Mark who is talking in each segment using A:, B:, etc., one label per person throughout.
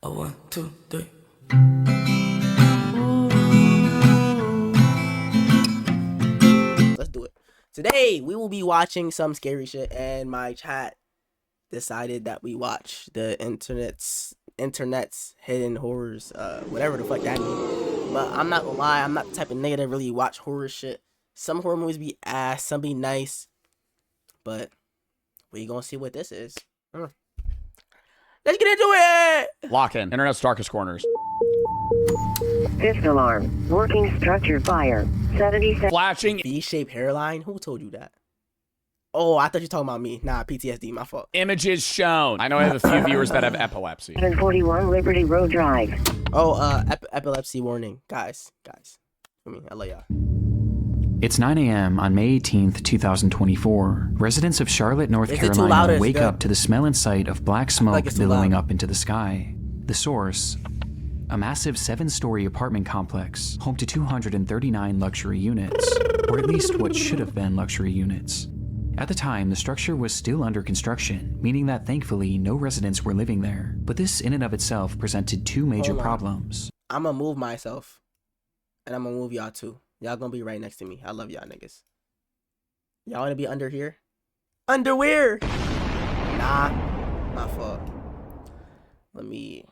A: A 1, 2, 3.
B: Let's do it. Today we will be watching some scary shit, and my chat decided that we watch the internet's hidden horrors, whatever the fuck that means. But I'm not gonna lie, I'm not the type of nigga that really watch horror shit. Some horror movies be ass, some be nice, but we gonna see what this is. Let's get into it.
C: Lock in. Internet's darkest corners.
D: Fifth alarm. Working structure fire. 77.
C: Flashing
B: V-shaped hairline. Who told you that? Oh, I thought you were talking about me. Nah, PTSD. My fault.
C: images shown. I know I have a few viewers that have epilepsy.
D: 741 Liberty Road Drive.
B: Oh, epilepsy warning, guys. I mean, I love y'all.
E: It's 9 a.m. on May 18th, 2024. Residents of Charlotte, North
B: Is it too loud or
E: Carolina
B: is it
E: wake
B: good?
E: up to the smell and sight of black smoke
B: it's too
E: billowing
B: loud.
E: up into the sky. The source: a massive 7-story apartment complex home to 239 luxury units, or at least what should have been luxury units. At the time, the structure was still under construction, meaning that thankfully no residents were living there. But this in and of itself presented two major
B: Hold on.
E: problems.
B: I'm gonna move myself, and I'm gonna move y'all too. Y'all gonna be right next to me. I love y'all niggas. Y'all wanna be under here? Underwear? Nah, my fault. Let me.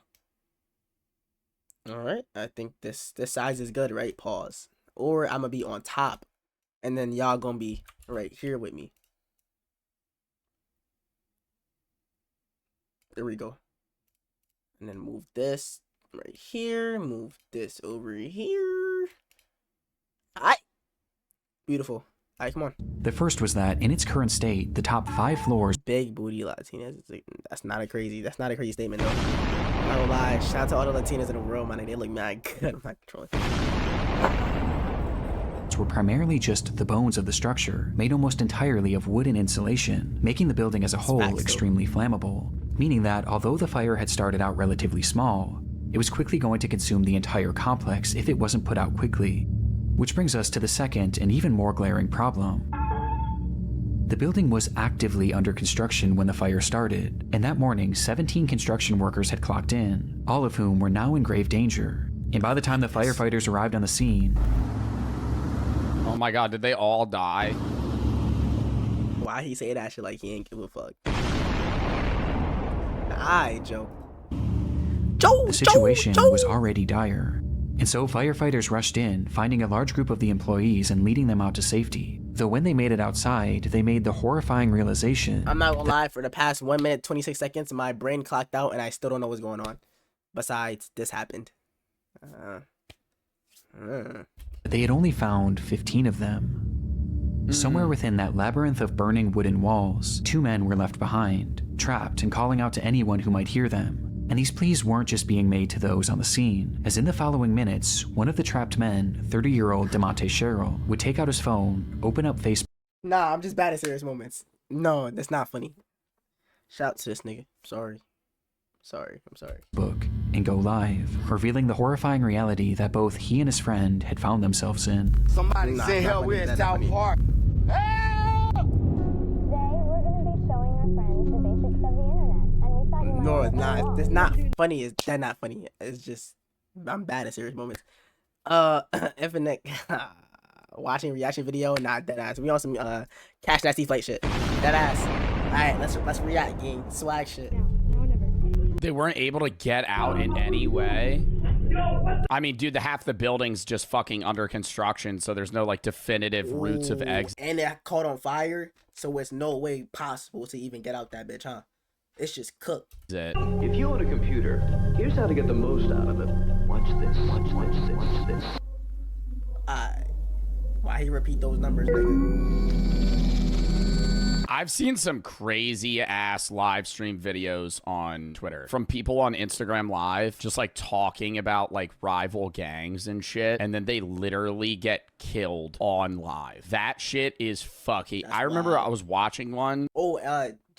B: All right, I think this size is good, right? Pause. Or I'm gonna be on top, and then y'all gonna be right here with me. There we go. And then move this right here. Move this over here. Alright. Beautiful. Alright, come on.
E: The first was that, in its current state, the top 5 floors
B: Big booty Latinas. That's not a crazy statement though. I'm not gonna lie. Shout out to all the Latinas in the world, man. They look mad good. I'm not controlling.
E: were primarily just the bones of the structure, made almost entirely of wooden insulation, making the building as a whole
B: facts, though.
E: extremely flammable, meaning that although the fire had started out relatively small, it was quickly going to consume the entire complex if it wasn't put out quickly. Which brings us to the second and even more glaring problem. The building was actively under construction when the fire started, and that morning 17 construction workers had clocked in, all of whom were now in grave danger. And by the time the firefighters arrived on the scene,
C: Oh my god, did they all die?
B: Why he say that shit like he ain't give a fuck? Alright, Joe.
E: the situation was already dire. And so firefighters rushed in, finding a large group of the employees and leading them out to safety. Though when they made it outside, they made the horrifying realization.
B: I'm not gonna lie, for the past 1 minute, 26 seconds, my brain clocked out and I still don't know what's going on. Besides, this happened.
E: They had only found 15 of them. Somewhere within that labyrinth of burning wooden walls, 2 men were left behind, trapped and calling out to anyone who might hear them. And these pleas weren't just being made to those on the scene, as in the following minutes, one of the trapped men, 30-year-old DeMonte Sherrill, would take out his phone, open up Facebook,
B: Nah, I'm just bad at serious moments. No, that's not funny. Shout out to this nigga. I'm sorry.
E: and go live, revealing the horrifying reality that both he and his friend had found themselves in.
F: Somebody
B: Nah,
F: say
B: not
F: hell,
B: funny.
F: we're in
B: That's not
F: South
B: funny.
F: Park.
G: Today, we're going to be showing our friends the basics of the internet, and we thought you might
B: No,
G: like
B: it's
G: it
B: not.
G: along.
B: It's not funny. It's that not funny. It's just I'm bad at serious moments. Infinite watching reaction video, not dead ass. We on some Cash Nasty Flight shit. Dead ass. Alright, let's react, gang. Swag shit.
C: They weren't able to get out in any way. I mean, dude, the half the building's just fucking under construction, so there's no like definitive routes of
B: Ooh,
C: exit.
B: and it caught on fire, so it's no way possible to even get out that bitch, huh? It's just cooked.
H: If you own a computer, here's how to get the most out of it. Watch this, watch this.
B: Why he repeat those numbers, nigga?
C: I've seen some crazy ass live stream videos on Twitter from people on Instagram Live just like talking about like rival gangs and shit, and then they literally get killed on live. That shit is fucking.
B: That's
C: I remember
B: wild.
C: I was watching one.
B: Oh,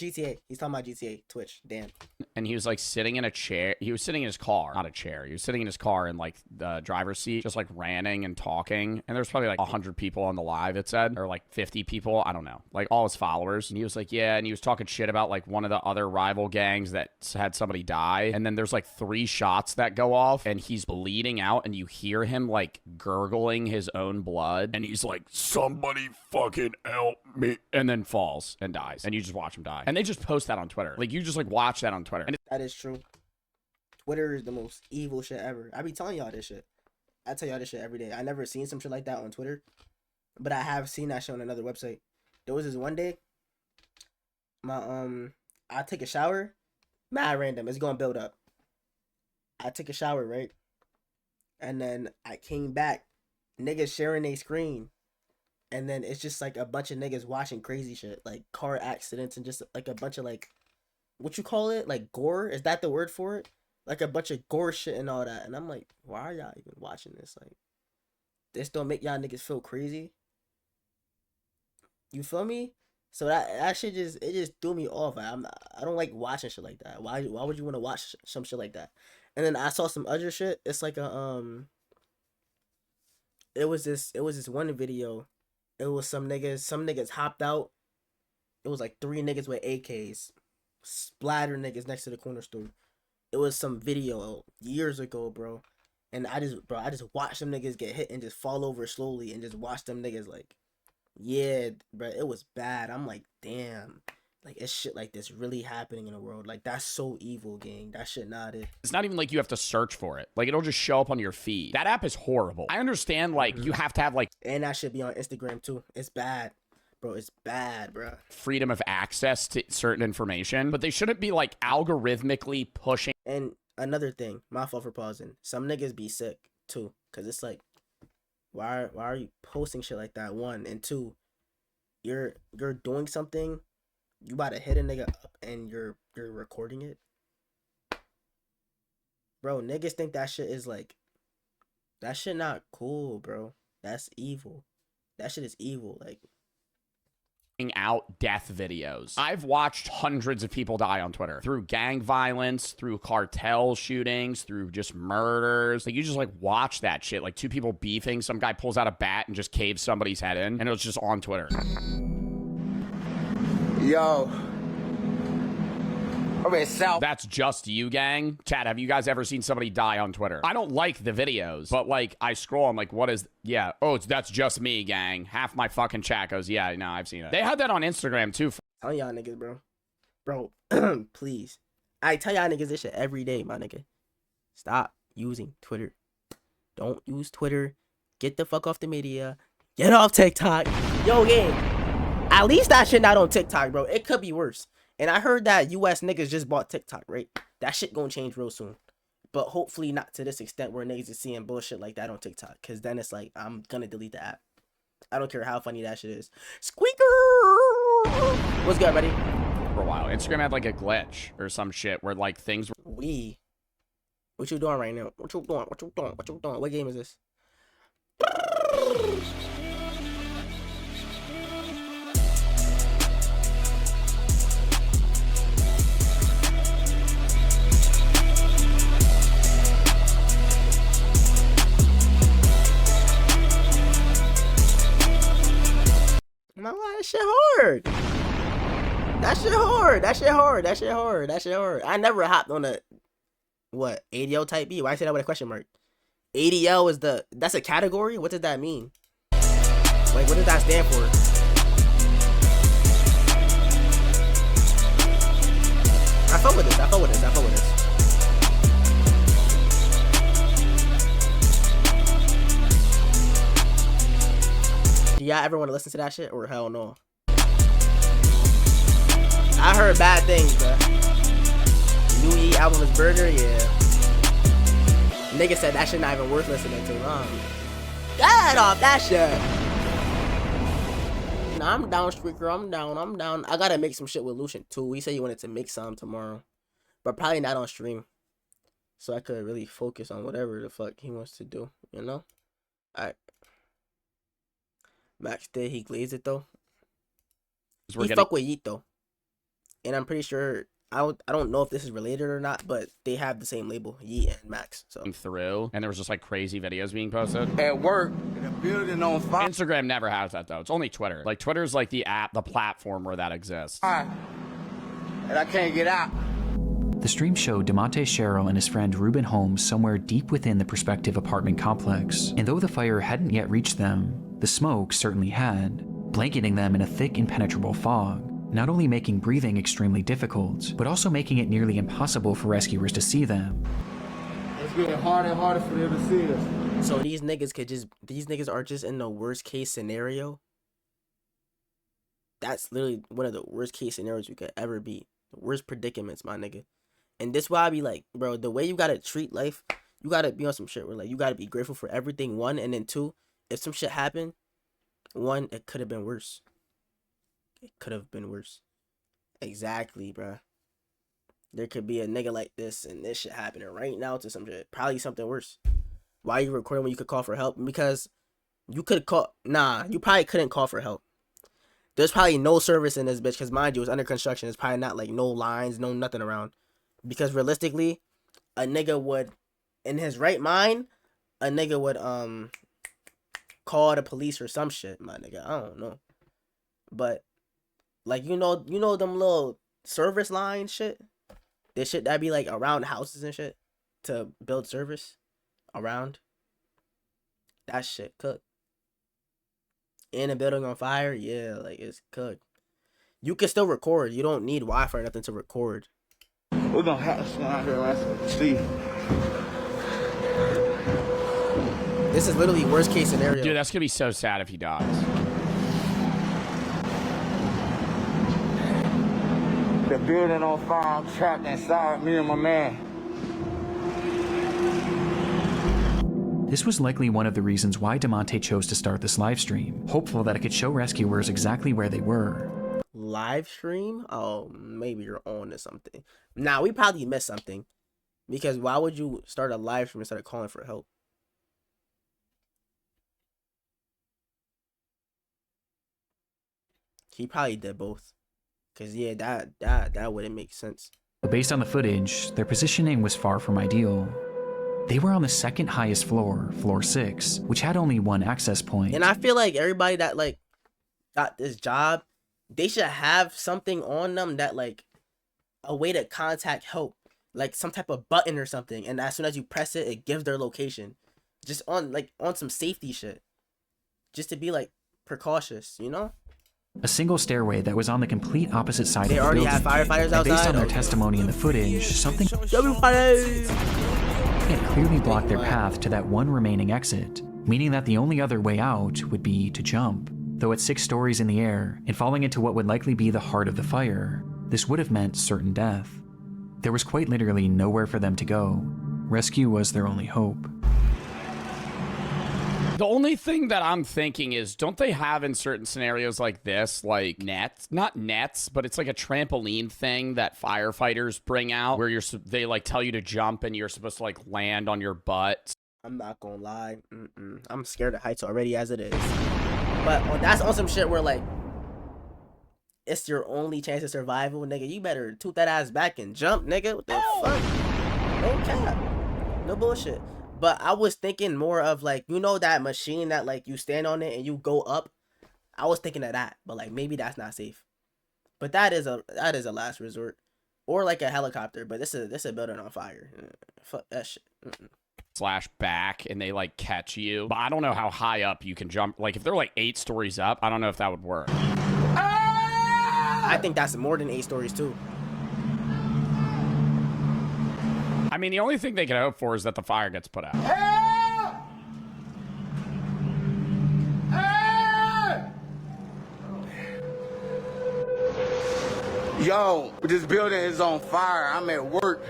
B: GTA. He's talking about GTA. Twitch. Damn.
C: And he was like sitting in a chair. He was sitting in his car, not a chair. He was sitting in his car in like the driver's seat, just like ranting and talking. And there's probably like 100 people on the live, it said, or like 50 people. I don't know, like all his followers. And he was like, yeah. And he was talking shit about like one of the other rival gangs that had somebody die. And then there's like 3 shots that go off and he's bleeding out and you hear him like gurgling his own blood. And he's like, somebody fucking help me. And then falls and dies. And you just watch him die. And they just post that on Twitter. Like you just like watch that on Twitter. And
B: That is true. Twitter is the most evil shit ever. I be telling y'all this shit. I tell y'all this shit every day. I never seen some shit like that on Twitter, but I have seen that shit on another website. There was this one day, I take a shower, mad random. It's gonna build up. I took a shower, right, and then I came back, niggas sharing their screen, and then it's just like a bunch of niggas watching crazy shit, like car accidents and just like a bunch of like, what you call it, like gore? Is that the word for it? Like a bunch of gore shit and all that. And I'm like, why are y'all even watching this? Like, this don't make y'all niggas feel crazy. You feel me? So that shit just threw me off. I don't like watching shit like that. Why would you want to watch some shit like that? And then I saw some other shit. It's like a it was this one video. It was some niggas hopped out. It was like 3 niggas with AKs, splatter niggas next to the corner store. It was some video years ago, bro. And I just watched them niggas get hit and just fall over slowly and just watch them niggas like, yeah, bro, it was bad. I'm like, damn, like it's shit like this really happening in the world. Like that's so evil, gang. That shit not it.
C: it's not even like you have to search for it. Like it'll just show up on your feed. That app is horrible. I understand like you have to have like
B: And that should be on Instagram too. It's bad, bro. It's bad, bro.
C: freedom of access to certain information, but they shouldn't be like algorithmically pushing.
B: And another thing, my fault for pausing. Some niggas be sick too, cause it's like, why are you posting shit like that? 1 and 2, you're doing something, you about to hit a nigga up and you're recording it, bro. Niggas think that shit is like, that shit not cool, bro. That's evil. That shit is evil. Like,
C: Out death videos. I've watched hundreds of people die on Twitter through gang violence, through cartel shootings, through just murders. Like you just like watch that shit. Like 2 people beefing, some guy pulls out a bat and just caves somebody's head in, and it was just on Twitter.
A: Yo. Okay, South.
C: That's just you, gang. Chat, have you guys ever seen somebody die on Twitter? I don't like the videos, but like I scroll, I'm like, what is, yeah, oh, that's just me, gang. Half my fucking chat goes, yeah, no, I've seen it. They had that on Instagram too.
B: tell y'all niggas, bro, please. I tell y'all niggas this shit every day, my nigga. Stop using Twitter. Don't use Twitter. Get the fuck off the media. Get off TikTok. Yo, gang. At least that shit not on TikTok, bro. It could be worse. And I heard that US niggas just bought TikTok, right? That shit gonna change real soon. But hopefully not to this extent where niggas is seeing bullshit like that on TikTok. Because then it's like, I'm gonna delete the app. I don't care how funny that shit is. Squeaker! What's good, buddy?
C: For a while. Instagram had like a glitch or some shit where like things were
B: What you doing right now? What you doing? What you doing? What you doing? What game is this? No, that shit hard. That shit hard. That shit hard. That shit hard. That shit hard. I never hopped on a what ADL type B. Why I say that with a question mark? ADL is that's a category. What does that mean? Like, what does that stand for? I fuck with this. I fuck with this. I fuck with this. Do y'all ever want to listen to that shit or hell no? I heard bad things, bruh. Louis album is Burger, yeah. Nigga said that shit not even worth listening to. Get off that shit. Nah, I'm down, Streaker. I'm down. I gotta make some shit with Lucian too. He said he wanted to make some tomorrow, but probably not on stream. So I could really focus on whatever the fuck he wants to do, you know? Alright. Max did he glaze it though? He fuck with Yeet though. and I'm pretty sure I don't know if this is related or not, but they have the same label, Yeet and Max. So
C: through, and there was just like crazy videos being posted.
A: At work, in a building on fire.
C: Instagram never has that though. It's only Twitter. Like Twitter's like the app, the platform where that exists.
A: And I can't get out.
E: The stream showed DeMonte Sherrill and his friend Ruben Holmes somewhere deep within the prospective apartment complex, and though the fire hadn't yet reached them, the smoke certainly had, blanketing them in a thick, impenetrable fog, not only making breathing extremely difficult, but also making it nearly impossible for rescuers to see them.
A: It's getting harder and harder for them to see us.
B: So these niggas are just in the worst case scenario. That's literally one of the worst case scenarios we could ever be. The worst predicaments, my nigga. And this why I be like, bro, the way you gotta treat life, you gotta be on some shit where like you gotta be grateful for everything, one, and then two, if some shit happened, one, it could have been worse. It could have been worse. Exactly, bro. There could be a nigga like this and this shit happening right now to some shit. Probably something worse. Why are you recording when you could call for help? Because you could call. Nah, you probably couldn't call for help. There's probably no service in this bitch. Because mind you, it's under construction. It's probably not like no lines, no nothing around. Because realistically, a nigga would, in his right mind, a nigga would call the police or some shit, my nigga. I don't know. But like you know them little service line shit? This shit that be like around houses and shit to build service around. That shit cooked. In a building on fire, yeah, like it's cooked. You can still record. You don't need Wi-Fi or nothing to record.
A: We're gonna have to stand out here and see.
B: This is literally worst case scenario.
C: Dude, that's gonna be so sad if he dies.
A: The building on fire, I'm trapped inside, me and my man.
E: This was likely one of the reasons why DeMonte chose to start this live stream, hopeful that it could show rescuers exactly where they were.
B: Live stream? Oh, maybe you're on to something. Nah, we probably missed something. Because why would you start a live stream instead of calling for help? He probably did both. Cause yeah, that wouldn't make sense.
E: But based on the footage, their positioning was far from ideal. They were on the second highest floor, floor 6, which had only one access point.
B: And I feel like everybody that like got this job, they should have something on them that like a way to contact help, like some type of button or something. And as soon as you press it, it gives their location. Just on some safety shit, just to be like precautious, you know.
E: A single stairway that was on the complete opposite side
B: They
E: of the
B: already
E: building.
B: have firefighters
E: And based
B: outside?
E: on their
B: Okay.
E: testimony in the footage, something
B: Everybody!
E: had clearly blocked their path to that one remaining exit, meaning that the only other way out would be to jump. Though at 6 stories in the air and falling into what would likely be the heart of the fire, this would have meant certain death. There was quite literally nowhere for them to go. Rescue was their only hope.
C: The only thing that I'm thinking is, don't they have in certain scenarios like this, like nets? Not nets, but it's like a trampoline thing that firefighters bring out where they like tell you to jump and you're supposed to like land on your butt.
B: I'm not gonna lie. I'm scared of heights already as it is. But that's on some shit where like it's your only chance of survival, nigga. You better toot that ass back and jump, nigga. What the fuck? No cap. No bullshit. But I was thinking more of like, you know that machine that like you stand on it and you go up? I was thinking of that, but like maybe that's not safe. But that is a last resort. Or like a helicopter, but this is a building on fire. Fuck that shit.
C: Slash back and they like catch you. But I don't know how high up you can jump. Like if they're like 8 stories up, I don't know if that would work.
B: I think that's more than 8 stories too.
C: I mean, the only thing they can hope for is that the fire gets put out.
A: Yo, this building is on fire. I'm at work.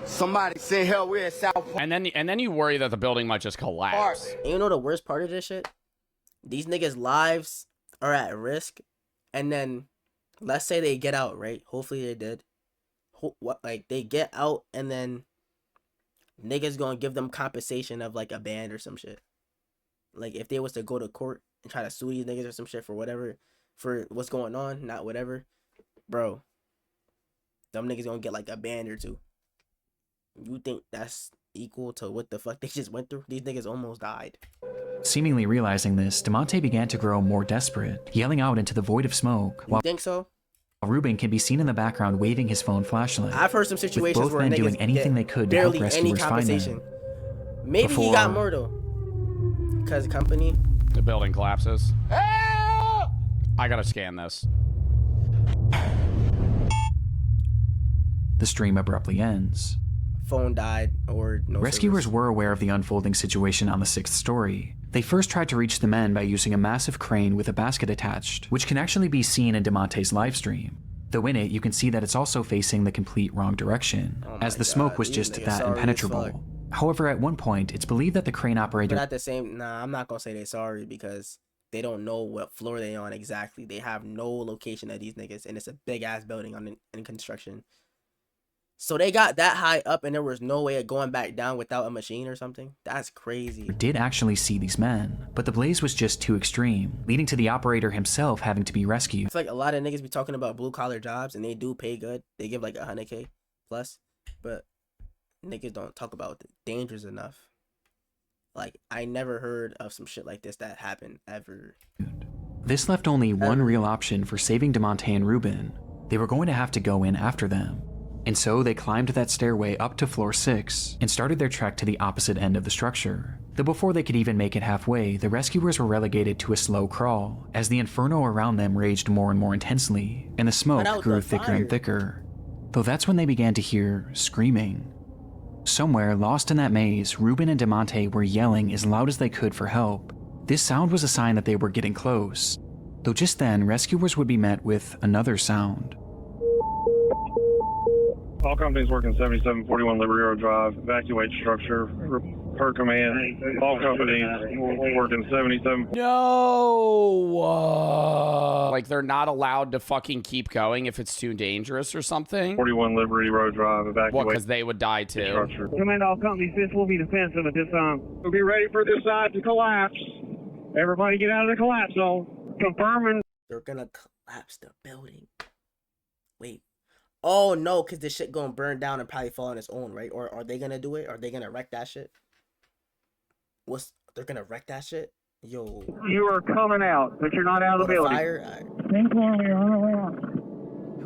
A: Somebody send help. We're in South Park.
C: And then you worry that the building might just collapse.
B: And you know the worst part of this shit? These niggas' lives are at risk. And then, let's say they get out, right? Hopefully they did. Like, they get out and then niggas gonna give them compensation of, like, a band or some shit. Like, if they was to go to court and try to sue these niggas or some shit for whatever, for what's going on, not whatever. bro, them niggas gonna get like a band or two. You think that's equal to what the fuck they just went through? These niggas almost died.
E: Seemingly realizing this, DeMonte began to grow more desperate, yelling out into the void of smoke,
B: You think so?
E: while Ruben can be seen in the background waving his phone flashlight.
B: I've heard some situations
E: with both
B: where
E: men
B: niggas
E: doing anything
B: get
E: they could to help
B: barely any
E: rescuers find
B: compensation.
E: them.
B: Maybe he got
E: Before-
B: more though, cause company.
C: The building collapses. I gotta scan this.
E: The stream abruptly ends.
B: Phone died or no
E: Rescuers
B: service.
E: were aware of the unfolding situation on the 6th story. They first tried to reach the men by using a massive crane with a basket attached, which can actually be seen in DeMonte's livestream. Though in it, you can see that it's also facing the complete wrong direction,
B: Oh
E: as
B: my
E: the smoke
B: God,
E: was
B: these
E: just
B: niggas
E: that
B: sorry as
E: impenetrable.
B: fuck.
E: However, at one point, it's believed that the crane operator
B: But at the same, I'm not gonna say they sorry because they don't know what floor they on exactly. They have no location of these niggas, and it's a big ass building in construction. So they got that high up, and there was no way of going back down without a machine or something. That's crazy.
E: did actually see these men, but the blaze was just too extreme, leading to the operator himself having to be rescued.
B: I feel like a lot of niggas be talking about blue collar jobs, and they do pay good. They give like 100K plus, but niggas don't talk about the dangers enough. Like, I never heard of some shit like this that happened ever.
E: This left only one real option for saving DeMonte and Ruben. They were going to have to go in after them. And so they climbed that stairway up to floor 6 and started their trek to the opposite end of the structure. Though before they could even make it halfway, the rescuers were relegated to a slow crawl as the inferno around them raged more and more intensely, and the smoke
B: out
E: grew
B: the
E: thicker
B: fire.
E: and thicker. Though that's when they began to hear screaming. Somewhere lost in that maze, Ruben and DeMonte were yelling as loud as they could for help. This sound was a sign that they were getting close. Though just then, rescuers would be met with another sound.
F: All companies working 7741 Liberty Road Drive, evacuate structure per command. All companies working 77.
C: No! Like, they're not allowed to fucking keep going if it's too dangerous or something?
F: 41 Liberty Road Drive,
C: What,
F: evacuate
C: because they would die too?
F: structure.
I: Command all companies, this will be defensive at this time. We'll be ready for this side to collapse. Everybody get out of the collapse zone. Confirming.
B: They're gonna collapse the building. Wait. Oh no, because this shit gonna burn down and probably fall on its own, right? Or are they gonna do it? Are they gonna wreck that shit? They're gonna wreck that shit? Yo.
I: You are coming out, but you're not out of the building.
B: Fire?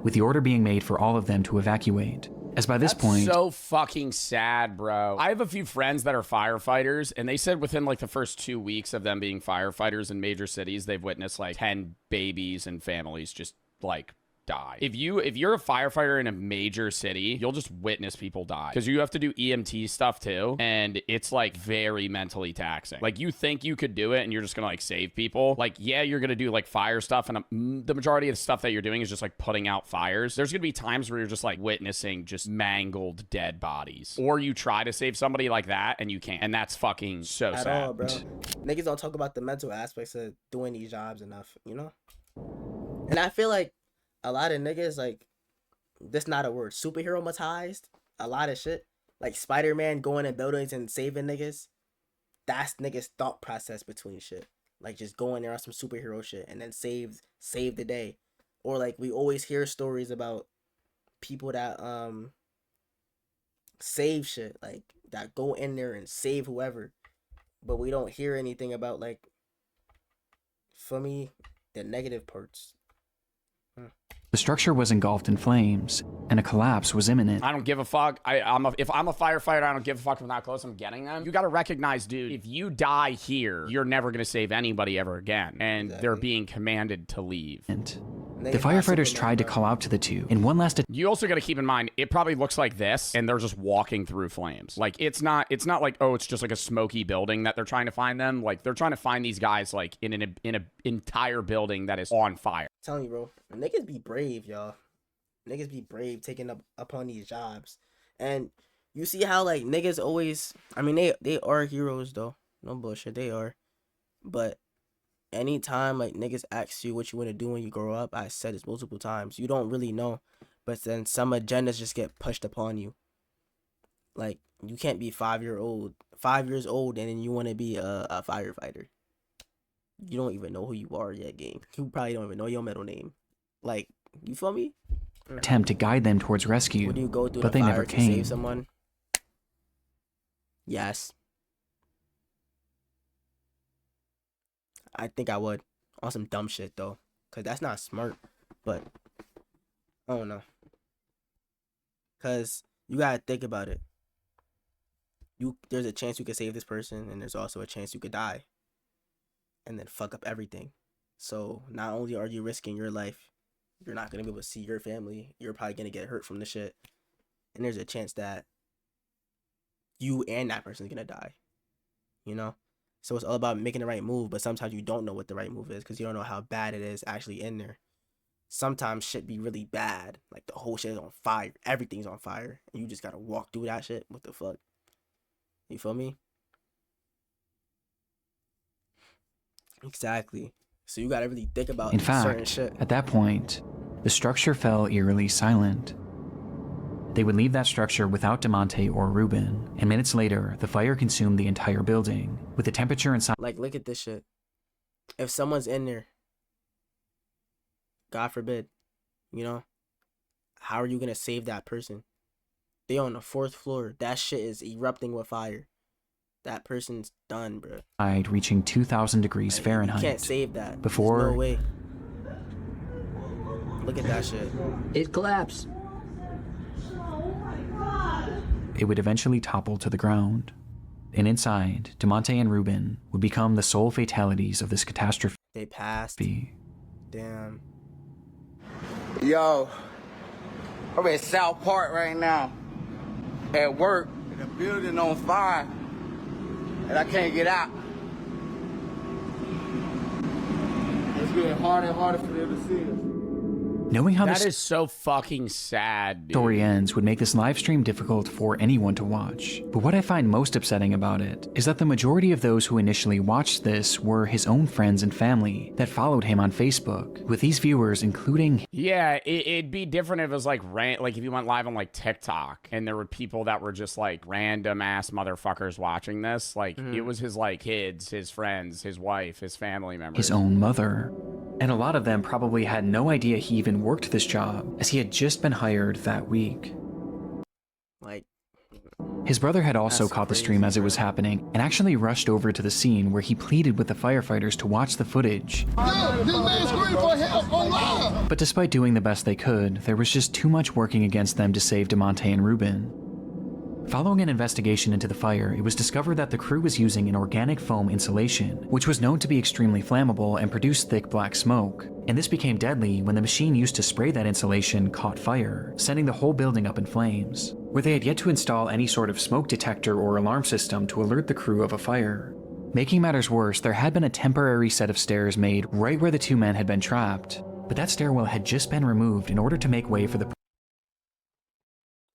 E: With the order being made for all of them to evacuate. As by this
C: That's
E: point,
C: so fucking sad, bro. I have a few friends that are firefighters, and they said within like the first 2 weeks of them being firefighters in major cities, they've witnessed like 10 babies and families just like die. If you're a firefighter in a major city, you'll just witness people die because you have to do EMT stuff too, and it's like very mentally taxing. Like, you think you could do it and you're just gonna like save people. Like, yeah, you're gonna do like fire stuff, and the majority of the stuff that you're doing is just like putting out fires. There's gonna be times where you're just like witnessing just mangled dead bodies, or you try to save somebody like that and you can't, and that's fucking so
B: At
C: sad.
B: all, bro. Niggas don't talk about the mental aspects of doing these jobs enough, you know? And I feel like a lot of niggas, like, this not a word, superhero-matized a lot of shit. Like Spider-Man going in buildings and saving niggas. That's niggas' thought process between shit. Like, just going there on some superhero shit and then save the day. Or like, we always hear stories about people that save shit, like that go in there and save whoever. But we don't hear anything about, like, for me, the negative parts.
E: the structure was engulfed in flames, and a collapse was imminent.
C: I don't give a fuck. If I'm a firefighter, I don't give a fuck if I'm not close. I'm getting them. You got to recognize, dude, if you die here, you're never going to save anybody ever again. And they're being commanded to leave.
E: The firefighters tried to call out to the two, and one last
C: You also got to keep in mind, it probably looks like this, and they're just walking through flames. Like, it's not like, oh, it's just like a smoky building that they're trying to find them. Like, they're trying to find these guys, like, in an entire building that is on fire.
B: I'm telling you, bro, niggas be brave, y'all. Niggas be brave taking up upon these jobs. And you see how, like, niggas always, I mean, they are heroes, though. No bullshit, they are. But anytime, like, niggas ask you what you want to do when you grow up, I said this multiple times, you don't really know. But then some agendas just get pushed upon you. Like, you can't be 5 years old, and then you want to be a firefighter. You don't even know who you are yet, game. You probably don't even know your middle name. Like, you feel me?
E: attempt to guide them towards rescue,
B: Would you go through
E: but
B: the
E: they
B: fire
E: never
B: to
E: came.
B: save someone? Yes. I think I would. On some dumb shit though, cause that's not smart. But I don't know. Cause you gotta think about it. There's a chance you could save this person, and there's also a chance you could die, and then fuck up everything. So not only are you risking your life, you're not gonna be able to see your family. You're probably gonna get hurt from the shit, and there's a chance that you and that person's gonna die. You know, so it's all about making the right move. But sometimes you don't know what the right move is because you don't know how bad it is actually in there. Sometimes shit be really bad, like the whole shit is on fire, everything's on fire, and you just gotta walk through that shit. What the fuck? You feel me? Exactly. So you gotta really think about
E: In
B: certain
E: fact,
B: shit.
E: at that point, the structure fell eerily silent. They would leave that structure without DeMonte or Ruben, and minutes later, the fire consumed the entire building, with the temperature inside
B: Like, look at this shit. If someone's in there, God forbid, you know, how are you gonna save that person? They on the 4th floor. That shit is erupting with fire. That person's done, bro.
E: reaching 2,000 degrees
B: Like,
E: Fahrenheit.
B: You can't save that.
E: Before-
B: There's no way. Look at that shit.
J: It collapsed.
E: It would eventually topple to the ground. And inside, DeMonte and Ruben would become the sole fatalities of this catastrophe.
B: They passed. Damn.
A: Yo, I'm at South Park right now. At work, and the building on fire, and I can't get out. It's getting harder and harder for them to see us.
E: Knowing how
C: That
E: this
C: is so fucking sad, dude.
E: story ends would make this live stream difficult for anyone to watch. But what I find most upsetting about it is that the majority of those who initially watched this were his own friends and family that followed him on Facebook, with these viewers including
C: Yeah, it'd be different if it was like if you went live on like TikTok and there were people that were just like random ass motherfuckers watching this. Like it was his like kids, his friends, his wife, his family members.
E: his own mother. And a lot of them probably had no idea he even worked this job, as he had just been hired that week.
B: Like,
E: His brother had also
B: That's
E: caught the
B: crazy,
E: stream as it
B: bro.
E: was happening, and actually rushed over to the scene where he pleaded with the firefighters to watch the footage. But despite doing the best they could, there was just too much working against them to save DeMonte and Ruben. Following an investigation into the fire, it was discovered that the crew was using an organic foam insulation, which was known to be extremely flammable and produce thick black smoke. And this became deadly when the machine used to spray that insulation caught fire, sending the whole building up in flames, where they had yet to install any sort of smoke detector or alarm system to alert the crew of a fire. Making matters worse, there had been a temporary set of stairs made right where the two men had been trapped, but that stairwell had just been removed in order to make way for the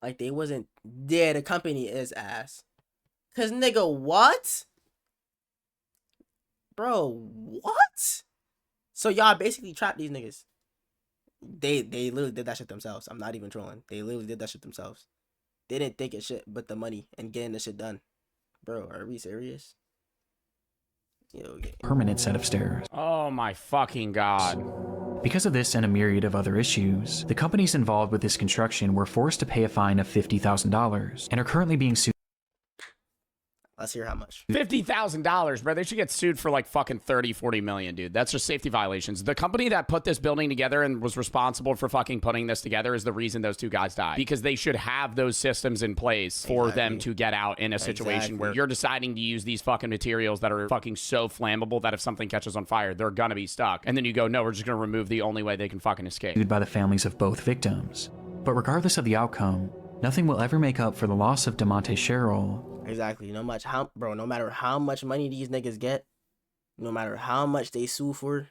B: Like they wasn't there. The company is ass. Cause nigga, what? Bro, what? So y'all basically trapped these niggas. They literally did that shit themselves. I'm not even trolling. They literally did that shit themselves. They didn't think it's shit but the money and getting the shit done. Bro, are we serious? Yo,
E: permanent set of stairs.
C: Oh my fucking god.
E: Because of this and a myriad of other issues, the companies involved with this construction were forced to pay a fine of $50,000 and are currently being sued.
B: Let's hear how much.
C: $50,000, bro. They should get sued for like fucking 30, 40 million, dude. That's just safety violations. The company that put this building together and was responsible for fucking putting this together is the reason those two guys died. Because they should have those systems in place for them to get out in a situation where you're deciding to use these fucking materials that are fucking so flammable that if something catches on fire, they're gonna be stuck. And then you go, no, we're just gonna remove the only way they can fucking escape.
E: Sued by the families of both victims. But regardless of the outcome, nothing will ever make up for the loss of DeMonte Sherrill.
B: Exactly. No matter how much money these niggas get, no matter how much they sue for,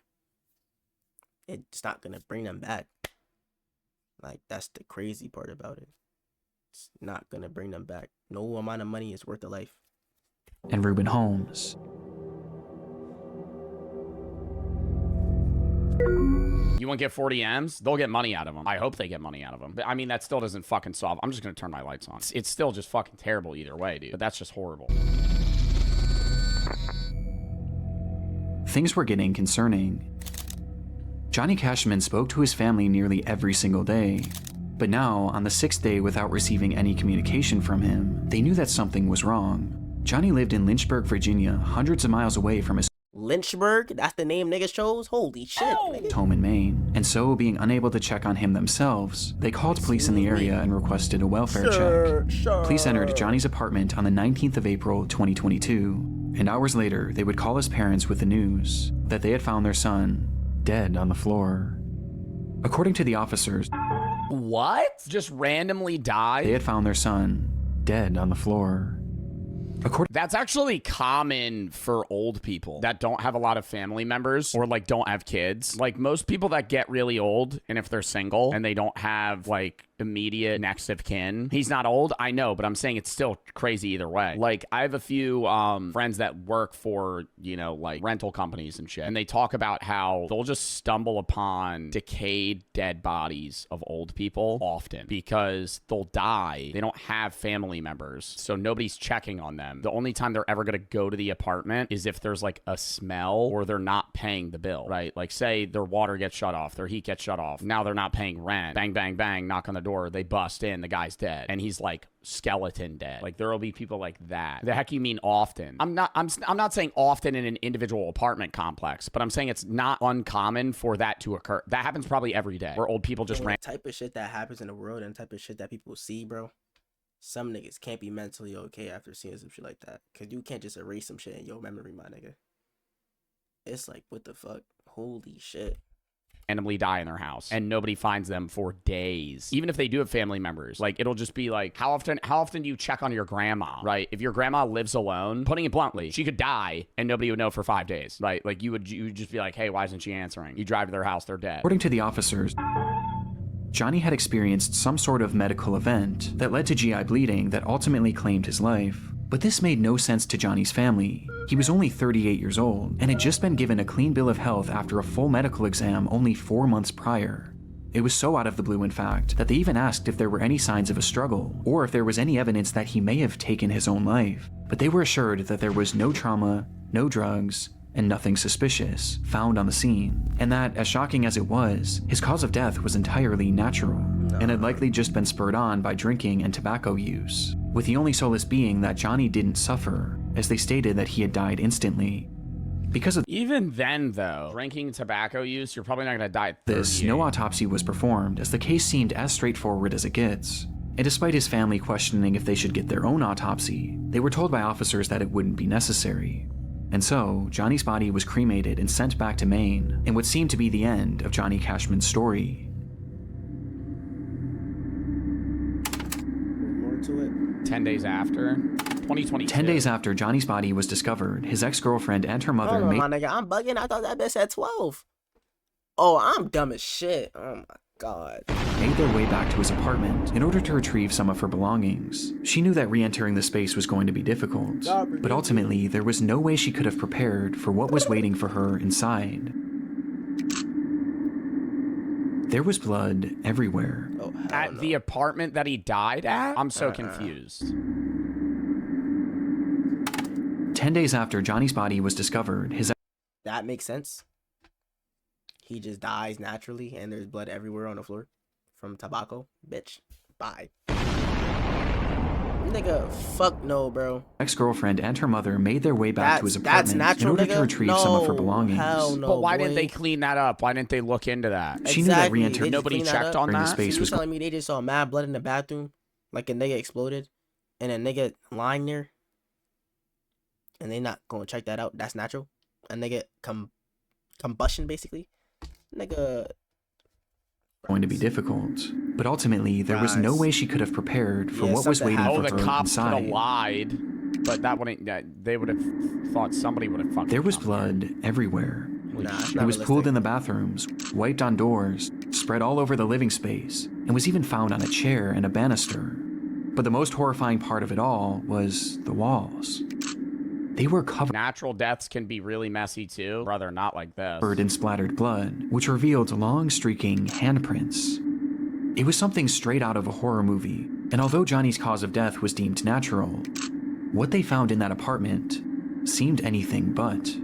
B: it's not gonna bring them back. Like, that's the crazy part about it. It's not gonna bring them back. No amount of money is worth a life.
E: And Ruben Holmes.
C: You want to get 40 M's? They'll get money out of them. I hope they get money out of them. But I mean, that still doesn't fucking solve. I'm just going to turn my lights on. It's still just fucking terrible either way, dude. But that's just horrible.
E: Things were getting concerning. Johnny Cashman spoke to his family nearly every single day, But now, on the 6th day without receiving any communication from him, they knew that something was wrong. Johnny lived in Lynchburg, Virginia, hundreds of miles away from his
B: Lynchburg? That's the name niggas chose? Holy shit. Nigga.
E: home in Maine. And so, being unable to check on him themselves, they called police in the area and requested a welfare check. Police entered Johnny's apartment on the 19th of April, 2022. And hours later, they would call his parents with the news that they had found their son dead on the floor. According to the officers,
C: What? Just randomly died?
E: they had found their son dead on the floor.
C: That's actually common for old people that don't have a lot of family members or like don't have kids. Like most people that get really old, and if they're single and they don't have like immediate next of kin, he's not old, I know, but I'm saying it's still crazy either way. Like I have a few friends that work for, you know, like rental companies and shit, and they talk about how they'll just stumble upon decayed dead bodies of old people often because they'll die. They don't have family members, so nobody's checking on them. The only time they're ever going to go to the apartment is if there's like a smell or they're not paying the bill, right? Like say their water gets shut off, their heat gets shut off. Now they're not paying rent. Bang, bang, bang, knock on the door. They bust in, the guy's dead. And he's like skeleton dead. Like there will be people like that. The heck you mean often? I'm not saying often in an individual apartment complex, but I'm saying it's not uncommon for that to occur. That happens probably every day where old people just
B: The type of shit that happens in the world and the type of shit that people see, bro. Some niggas can't be mentally okay after seeing some shit like that. Cause you can't just erase some shit in your memory, my nigga. It's like, what the fuck? Holy shit.
C: randomly die in their house and nobody finds them for days. Even if they do have family members, like it'll just be like, how often do you check on your grandma, right? If your grandma lives alone, putting it bluntly, she could die and nobody would know for 5 days, right? Like you would just be like, hey, why isn't she answering? You drive to their house, they're dead.
E: According to the officers, Johnny had experienced some sort of medical event that led to GI bleeding that ultimately claimed his life. But this made no sense to Johnny's family. He was only 38 years old and had just been given a clean bill of health after a full medical exam only 4 months prior. It was so out of the blue, in fact, that they even asked if there were any signs of a struggle or if there was any evidence that he may have taken his own life. But they were assured that there was no trauma, no drugs, and nothing suspicious found on the scene, and that, as shocking as it was, his cause of death was entirely natural and had likely just been spurred on by drinking and tobacco use, with the only solace being that Johnny didn't suffer, as they stated that he had died instantly. Because of
C: even then, though, drinking and tobacco use, you're probably not gonna die at 38.
E: this, no autopsy was performed, as the case seemed as straightforward as it gets. And despite his family questioning if they should get their own autopsy, they were told by officers that it wouldn't be necessary. And so, Johnny's body was cremated and sent back to Maine, in what seemed to be the end of Johnny Cashman's story.
B: More to it.
C: 10 days after, 2022.
E: 10 days after Johnny's body was discovered, his ex-girlfriend and her mother
B: Hold on,
E: made
B: my nigga, I'm bugging. I thought that bitch said 12. Oh, I'm dumb as shit. Oh my god.
E: their way back to his apartment in order to retrieve some of her belongings. She knew that re-entering the space was going to be difficult, but ultimately there was no way she could have prepared for what was waiting for her inside. There was blood everywhere.
B: Oh,
C: At the apartment that he died at? I'm so confused.
E: 10 days after Johnny's body was discovered, his
B: That makes sense. He just dies naturally and there's blood everywhere on the floor from tobacco. Bitch, bye. Nigga, fuck no, bro.
E: ex-girlfriend and her mother made their way back to his apartment
B: natural,
E: in order
B: nigga?
E: to retrieve some of her
B: No,
E: belongings.
B: hell no,
C: But why
B: boy.
C: didn't they clean that up? Why didn't they look into that?
E: She knew that
B: Exactly,
E: re-entering
B: they just
C: Nobody
B: cleaned that
C: checked
B: up.
C: on
E: the
C: that?
E: space
B: You
E: was
B: telling me they just saw mad blood in the bathroom, like a nigga exploded, and a nigga lying there, and they not gonna check that out? That's natural. A nigga combustion basically, nigga.
E: going to be difficult, but ultimately there was no way she could have prepared for what was
B: something
E: waiting
C: Oh,
E: for
C: the
E: her
C: cops could have
E: inside.
C: lied, but that wouldn't. They would have thought somebody would have fucking.
E: There was
C: come.
E: blood everywhere.
B: Nah, it's
E: It
B: not
E: was pooled
B: realistic.
E: in the bathrooms, wiped on doors, spread all over the living space, and was even found on a chair and a banister. But the most horrifying part of it all was the walls. They were covered
C: Natural deaths can be really messy too. Brother, not like this.
E: in splattered blood, which revealed long streaking handprints. It was something straight out of a horror movie, and although Johnny's cause of death was deemed natural, what they found in that apartment seemed anything but.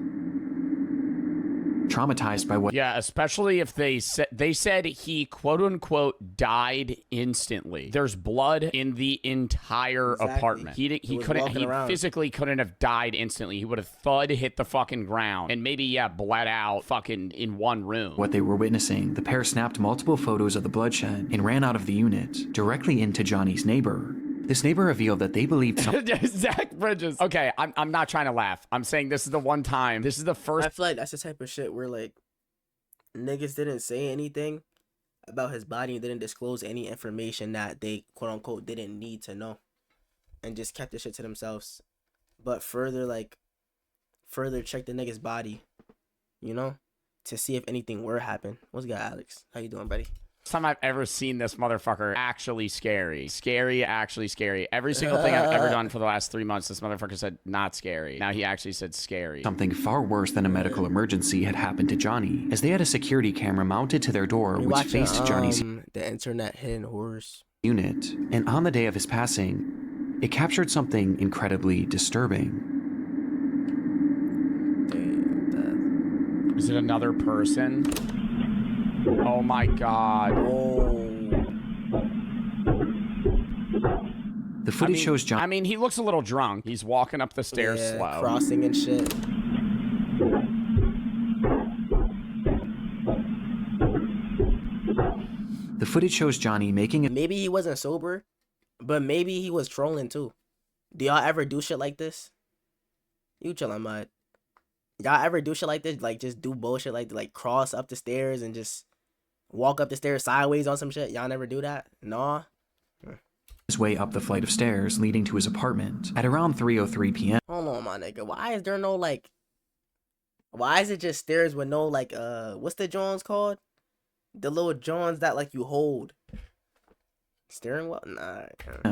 E: traumatized by what
C: Yeah, especially if they said he quote unquote died instantly. There's blood in the entire apartment. He physically couldn't have died instantly. He would have hit the fucking ground and maybe bled out fucking in one room.
E: what they were witnessing, the pair snapped multiple photos of the bloodshed and ran out of the unit, directly into Johnny's neighbor. This neighbor revealed that they believed
C: Zach Bridges. Okay, I'm not trying to laugh. I'm saying this is the one time. This is the first.
B: I feel like that's the type of shit where like niggas didn't say anything about his body and didn't disclose any information that they quote unquote didn't need to know, and just kept the shit to themselves. But further check the nigga's body, you know, to see if anything were to happen. What's good, Alex? How you doing, buddy?
C: Time I've ever seen this motherfucker actually scary. Actually scary. Every single thing I've ever done for the last 3 months, this motherfucker said not scary. Now he actually said scary.
E: something far worse than a medical emergency had happened to Johnny, as they had a security camera mounted to their door which faced Johnny's
B: the internet hidden horrors
E: unit, and on the day of his passing, it captured something incredibly disturbing.
C: Is it another person? Oh my god.
E: The footage shows Johnny.
C: I mean, he looks a little drunk. He's walking up the stairs slow.
B: crossing and shit.
E: The footage shows Johnny making it.
B: Maybe he wasn't sober, but maybe he was trolling too. Do y'all ever do shit like this? You chillin', mud. Y'all ever do shit like this? Like just do bullshit like cross up the stairs and just walk up the stairs sideways on some shit? Y'all never do that? Nah.
E: His way up the flight of stairs leading to his apartment at around 3:03 p.m.
B: Hold on, my nigga. Why is there no like? Why is it just stairs with no like what's the Johns called? The little Johns that like you hold. Steering wheel? Nah.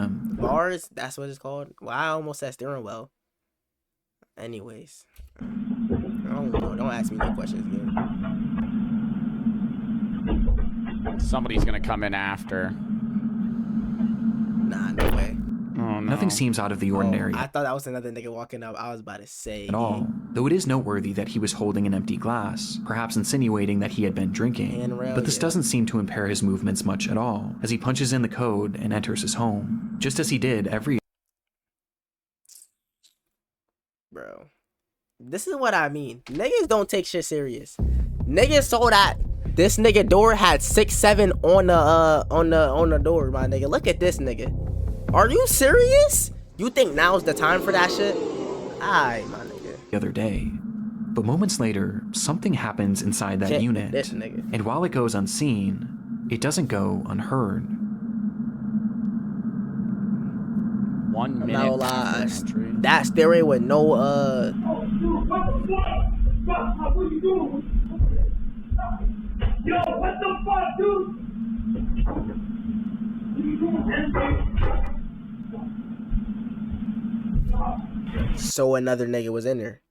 B: Bars? That's what it's called. Well, I almost said steering wheel. Anyways. I don't know. Don't ask me no questions again.
C: Somebody's gonna come in after.
B: Nah, no way.
C: Oh, no.
E: Nothing seems out of the ordinary
B: I thought that was another nigga walking up. I was about to say.
E: at all, though it is noteworthy that he was holding an empty glass, perhaps insinuating that he had been drinking.
B: Handrail,
E: But this
B: yeah.
E: doesn't seem to impair his movements much at all, as he punches in the code and enters his home, just as he did every
B: Bro. This is what I mean. Niggas don't take shit serious. Niggas saw that this nigga door had 6-7 on the door, my nigga. Look at this nigga. Are you serious? You think now's the time for that shit? Aight, my nigga.
E: the other day. But moments later, something happens inside that
B: Check
E: unit,
B: this nigga.
E: and while it goes unseen, it doesn't go unheard.
C: 1 minute.
B: I'm not gonna lie.
C: entry.
B: That stairway with no
J: Yo, what the fuck, dude?
B: so another nigga was in there.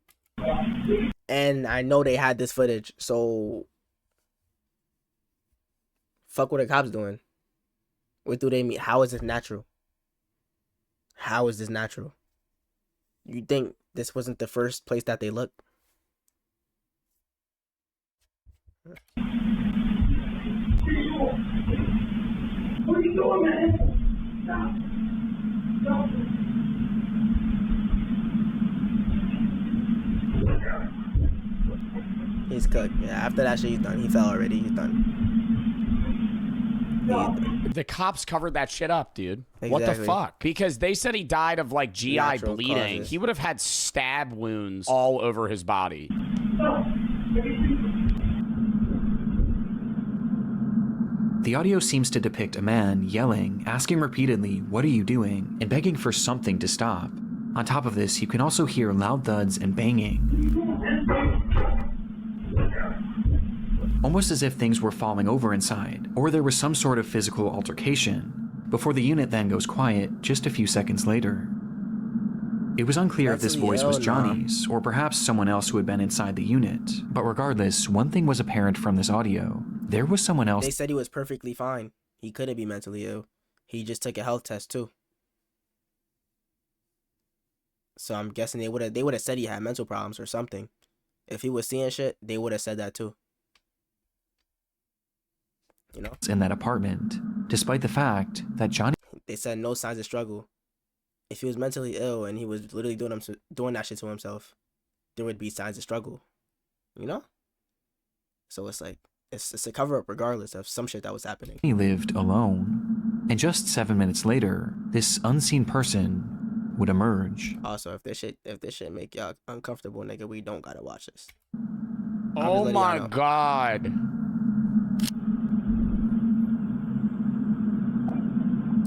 B: And I know they had this footage, so fuck what the cops doing. What do they mean? How is this natural? How is this natural? You think this wasn't the first place that they looked?
J: What are you doing, man? Stop. Stop.
B: He's cooked. Yeah, after that shit, he's done. He fell already. He's done.
C: The cops covered that shit up, dude. What the
B: Exactly.
C: fuck? Because they said he died of like GI
B: Natural
C: bleeding.
B: causes.
C: He would have had stab wounds all over his body.
E: The audio seems to depict a man yelling, asking repeatedly, "What are you doing?" and begging for something to stop. On top of this, you can also hear loud thuds and banging, almost as if things were falling over inside, or there was some sort of physical altercation, before the unit then goes quiet just a few seconds later. It was unclear if this voice was Johnny's, or perhaps someone else who had been inside the unit, but regardless, one thing was apparent from this audio. There was someone else.
B: They said he was perfectly fine. He couldn't be mentally ill. He just took a health test too. So I'm guessing they would have said he had mental problems or something. If he was seeing shit, they would have said that too. You know?
E: In that apartment, despite the fact that Johnny
B: They said no signs of struggle. If he was mentally ill and he was literally doing that shit to himself, there would be signs of struggle. You know? So it's like, it's a cover up regardless of some shit that was happening.
E: lived alone. And just 7 minutes later, this unseen person would emerge.
B: Also, if this shit make y'all uncomfortable, nigga, we don't gotta watch this.
C: Oh my god.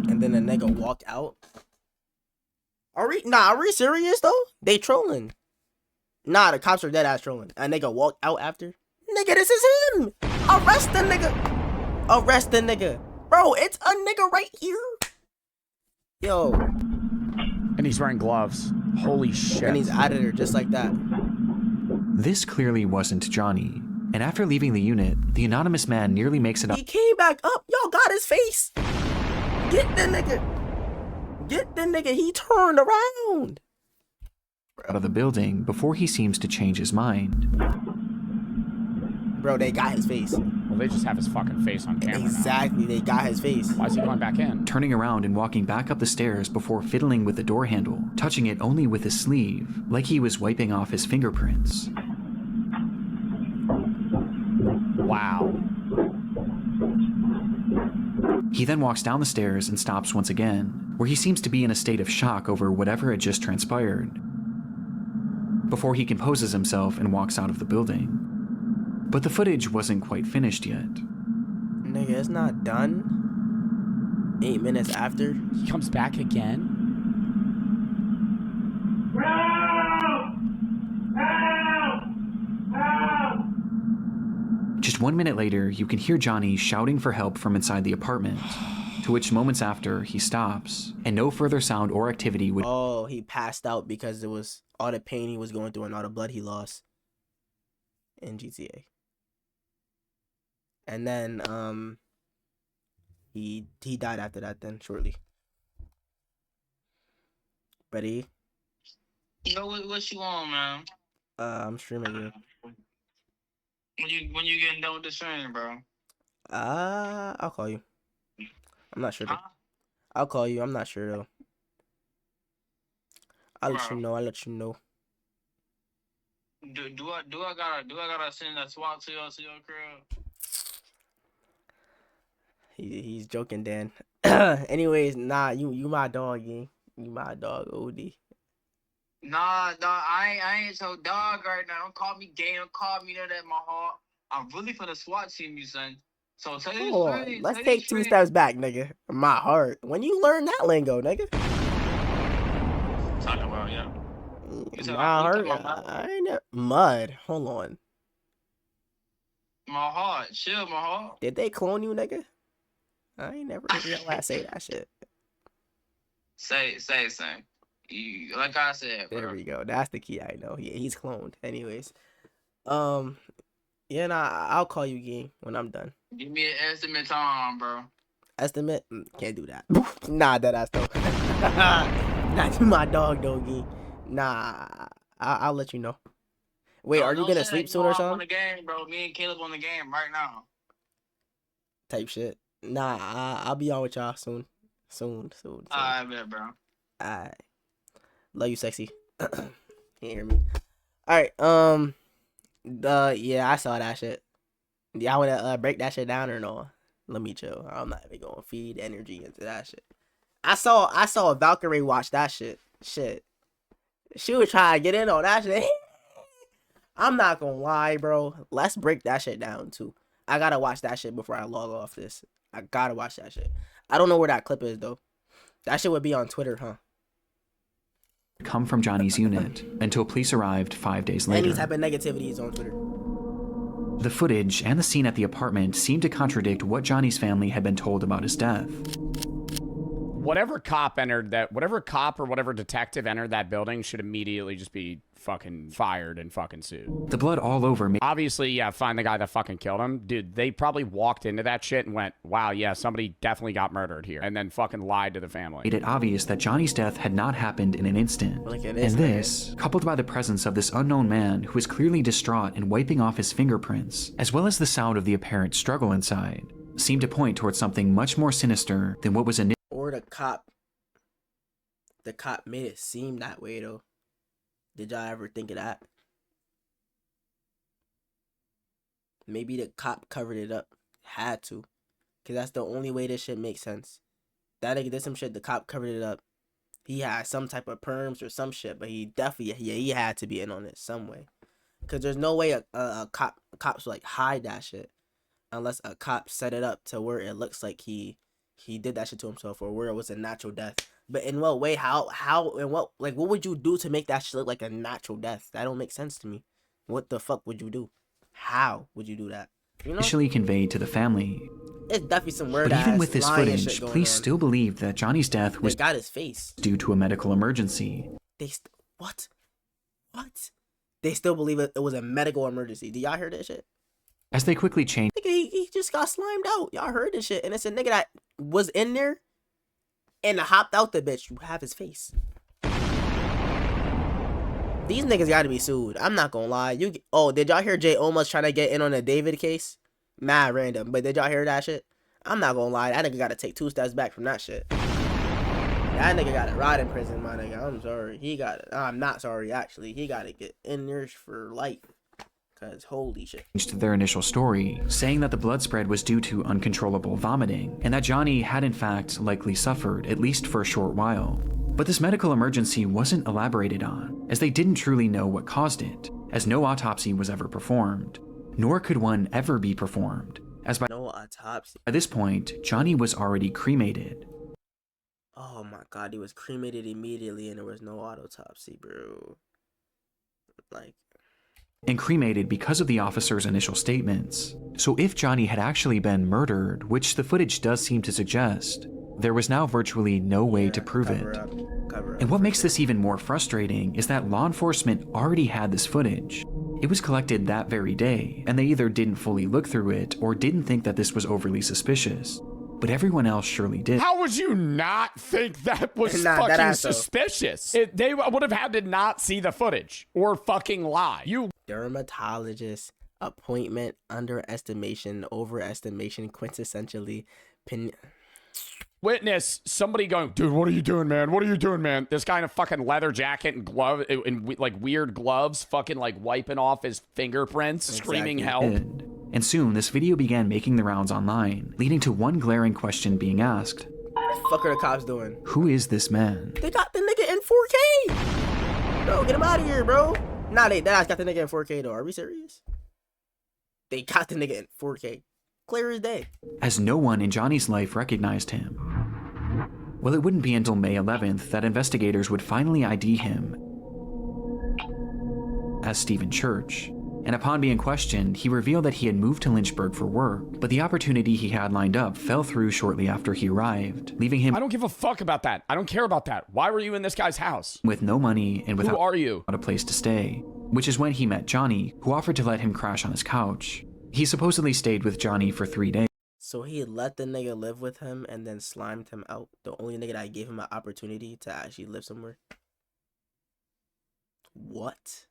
B: And then the nigga walked out. Are we serious though? They trolling. Nah, the cops are dead ass trolling. A nigga walked out after. Nigga, this is him. Arrest the nigga. Arrest the nigga. Bro, it's a nigga right here. Yo.
C: And he's wearing gloves. Holy shit.
B: And he's out of there just like that.
E: This clearly wasn't Johnny. And after leaving the unit, the anonymous man nearly makes it up
B: He came back up. Y'all got his face. Get the nigga. Get the nigga. He turned around.
E: out of the building before he seems to change his mind.
B: Bro, they got his face.
C: Well, they just have his fucking face on camera
B: Exactly, they got his face.
C: Why is he going back in?
E: Turning around and walking back up the stairs before fiddling with the door handle, touching it only with his sleeve, like he was wiping off his fingerprints.
C: Wow.
E: He then walks down the stairs and stops once again, where he seems to be in a state of shock over whatever had just transpired, before he composes himself and walks out of the building. But the footage wasn't quite finished yet.
B: Nigga, it's not done. 8 minutes after.
C: He comes back again?
E: Just 1 minute later, you can hear Johnny shouting for help from inside the apartment, to which moments after, he stops, and no further sound or activity would—
B: Oh, he passed out because it was all the pain he was going through and all the blood he lost in GTA. And then, he died after that then, shortly. Ready?
K: Yo, what you on, man?
B: I'm streaming you.
K: When you getting done with the stream, bro?
B: I'll call you. I'm not sure though. I'll call you. I'm not sure though. I'll let you know.
K: Do I gotta send that SWAT to your crib?
B: He's joking, Dan. Anyways, nah, you my dog, gang. You my dog, OD.
K: Nah, dog, I ain't so dog right now. Don't call me gay. Don't call me that, my heart. I'm really for the SWAT team, you son. So tell you
B: Hold on. Let's take 2 steps back, nigga. My heart. When you learn that lingo, nigga.
K: Talking about, yeah.
B: My heart. I ain't mud. Hold on.
K: My heart. Chill, my heart.
B: Did they clone you, nigga? I ain't never heard your ass say that shit.
K: Say. Like I said, bro.
B: There we go. That's the key I know. Yeah, he's cloned. Anyways. Yeah, nah, I'll call you, gang, when I'm done.
K: Give me an estimate time, bro.
B: Estimate? Can't do that. Nah, that ass though. Not you my dog, though, gang. Nah, I'll let you know. Wait, are you gonna sleep soon or something?
K: On the game, bro. Me and Caleb on the game right now.
B: Type shit. Nah, I'll be on with y'all soon. Soon.
K: Alright, bet, bro.
B: Alright. Love you, sexy. Can't hear me. Alright, yeah, I saw that shit. Y'all wanna break that shit down or no? Let me chill. I'm not even gonna feed energy into that shit. I saw Valkyrie watch that shit. Shit. She was trying to get in on that shit. I'm not gonna lie, bro. Let's break that shit down too. I gotta watch that shit before I log off this. I gotta watch that shit. I don't know where that clip is though. That shit would be on Twitter, huh?
E: Come from Johnny's unit until police arrived 5 days later.
B: Any type of negativity is on Twitter.
E: The footage and the scene at the apartment seemed to contradict what Johnny's family had been told about his death.
C: whatever cop or whatever detective entered that building should immediately just be fucking fired and fucking sued.
E: The blood all over me.
C: Obviously, yeah, find the guy that fucking killed him. Dude, they probably walked into that shit and went, wow, yeah, somebody definitely got murdered here. And then fucking lied to the family.
E: Made it obvious that Johnny's death had not happened in an instant. And this, coupled by the presence of this unknown man who was clearly distraught and wiping off his fingerprints, as well as the sound of the apparent struggle inside, seemed to point towards something much more sinister than what was initially.
B: Or the cop made it seem that way though. Did y'all ever think of that? Maybe the cop covered it up. Had to. Because that's the only way this shit makes sense. That nigga did some shit, the cop covered it up. He had some type of perms or some shit, but he definitely, yeah, he had to be in on it some way. Because there's no way cops like hide that shit. Unless a cop set it up to where it looks like he did that shit to himself, or where it was a natural death. But in what way? How and what, like, what would you do to make that shit look like a natural death? That don't make sense to me. What the fuck would you do? How would you do that? You know?
E: Initially conveyed to the family.
B: It's definitely some weird.
E: But even with this footage, police still believed that Johnny's death was
B: got his face
E: due to a medical emergency.
B: What? They still believe it was a medical emergency. Do y'all hear that shit?
E: As they quickly changed.
B: Nigga, he just got slimed out. Y'all heard this shit. And it's a nigga that was in there and hopped out the bitch. You have his face. These niggas gotta be sued. I'm not gonna lie. Did y'all hear Jay almost trying to get in on the David case? Mad random. But did y'all hear that shit? I'm not gonna lie. That nigga gotta take 2 steps back from that shit. That nigga got to rot in prison, my nigga. I'm sorry. I'm not sorry, actually. He gotta get in there for life. Cause holy shit.
E: Changed their initial story, saying that the blood spread was due to uncontrollable vomiting, and that Johnny had in fact likely suffered, at least for a short while. But this medical emergency wasn't elaborated on, as they didn't truly know what caused it, as no autopsy was ever performed, nor could one ever be performed, as by this point, Johnny was already cremated.
B: Oh my god, he was cremated immediately and there was no autopsy, bro.
E: And cremated because of the officer's initial statements. So if Johnny had actually been murdered, which the footage does seem to suggest, there was now virtually no way to prove it. And what makes this even more frustrating is that law enforcement already had this footage. It was collected that very day, and they either didn't fully look through it or didn't think that this was overly suspicious. But everyone else surely did.
C: How would you not think that was fucking suspicious? They would have had to not see the footage or fucking lie.
B: Dermatologist appointment underestimation, overestimation, quintessentially
C: witness somebody going, dude, what are you doing, man? What are you doing, man? This guy in a fucking leather jacket and glove and like weird gloves, fucking like wiping off his fingerprints, screaming help.
E: And soon this video began making the rounds online, leading to one glaring question being asked.
B: What the fuck are the cops doing?
E: Who is this man?
B: They got the nigga in 4K. Bro, get him out of here, bro. Nah, they got the nigga in 4K though. Are we serious? They got the nigga in 4K. Clear as day.
E: As no one in Johnny's life recognized him. Well, it wouldn't be until May 11th that investigators would finally ID him as Stephen Church. And upon being questioned, he revealed that he had moved to Lynchburg for work, but the opportunity he had lined up fell through shortly after he arrived, leaving him—
C: I don't give a fuck about that. I don't care about that. Why were you in this guy's house?
E: With no money and without—
C: Who are you?
E: A place to stay, which is when he met Johnny, who offered to let him crash on his couch. He supposedly stayed with Johnny for 3 days.
B: So he let the nigga live with him and then slimed him out? The only nigga that gave him an opportunity to actually live somewhere? What?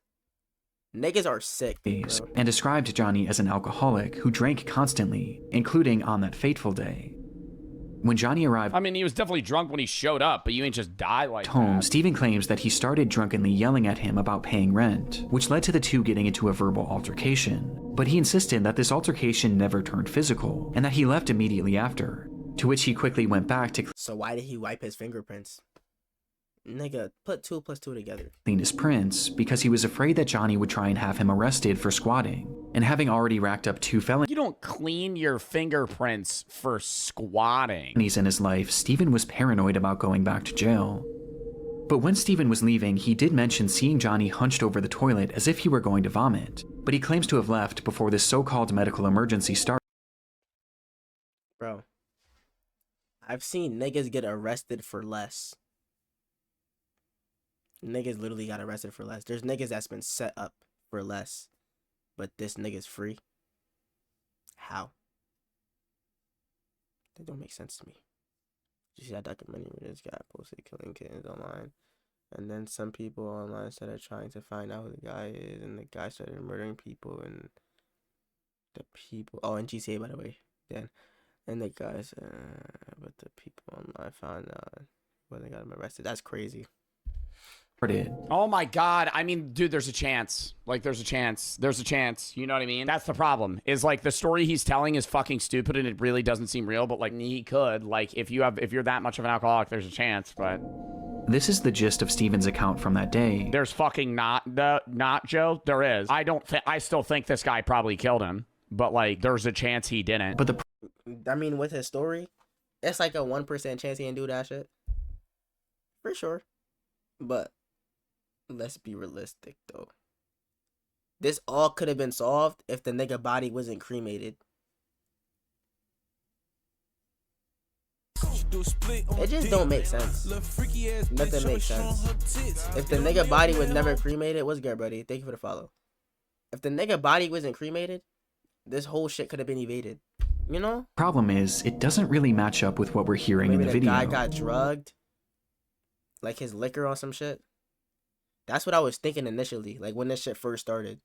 B: Niggas are sick, bro.
E: And described Johnny as an alcoholic who drank constantly, including on that fateful day. When Johnny arrived—
C: I mean, he was definitely drunk when he showed up, but you ain't just die like
E: home,
C: that.
E: Stephen claims that he started drunkenly yelling at him about paying rent, which led to the two getting into a verbal altercation. But he insisted that this altercation never turned physical, and that he left immediately after, to which he quickly went back to—
B: So why did he wipe his fingerprints? Nigga, put 2 + 2 together.
E: Clean his prints, because he was afraid that Johnny would try and have him arrested for squatting, and having already racked up 2 felonies—
C: You don't clean your fingerprints for squatting.
E: In his life, Stephen was paranoid about going back to jail. But when Stephen was leaving, he did mention seeing Johnny hunched over the toilet as if he were going to vomit, but he claims to have left before this so-called medical emergency started.
B: Bro, I've seen niggas get arrested for less. Niggas literally got arrested for less. There's niggas that's been set up for less. But this nigga's free. How? That don't make sense to me. You see that documentary where this guy posted killing kittens online? And then some people online started trying to find out who the guy is. And the guy started murdering people. And the people... Oh, and GTA, by the way. Then... And the guys, but the people online found out when they got him arrested. That's crazy.
C: Oh my God. I mean, dude, there's a chance. Like, there's a chance. There's a chance. You know what I mean? That's the problem. Is like the story he's telling is fucking stupid and it really doesn't seem real. But like, he could. Like, if you're that much of an alcoholic, there's a chance. But
E: this is the gist of Steven's account from that day.
C: There's fucking not Joe. There is. I still think this guy probably killed him. But like, there's a chance he didn't.
E: But
B: I mean, with his story, it's like a 1% chance he didn't do that shit. For sure. But let's be realistic, though. This all could have been solved if the nigga body wasn't cremated. It just don't make sense. Nothing makes sense. If the nigga body was never cremated, what's good, buddy? Thank you for the follow. If the nigga body wasn't cremated, this whole shit could have been evaded. You know?
E: Problem is, it doesn't really match up with what we're hearing in the video.
B: Maybe the guy got drugged. Like his liquor or some shit. That's what I was thinking initially. Like when this shit first started.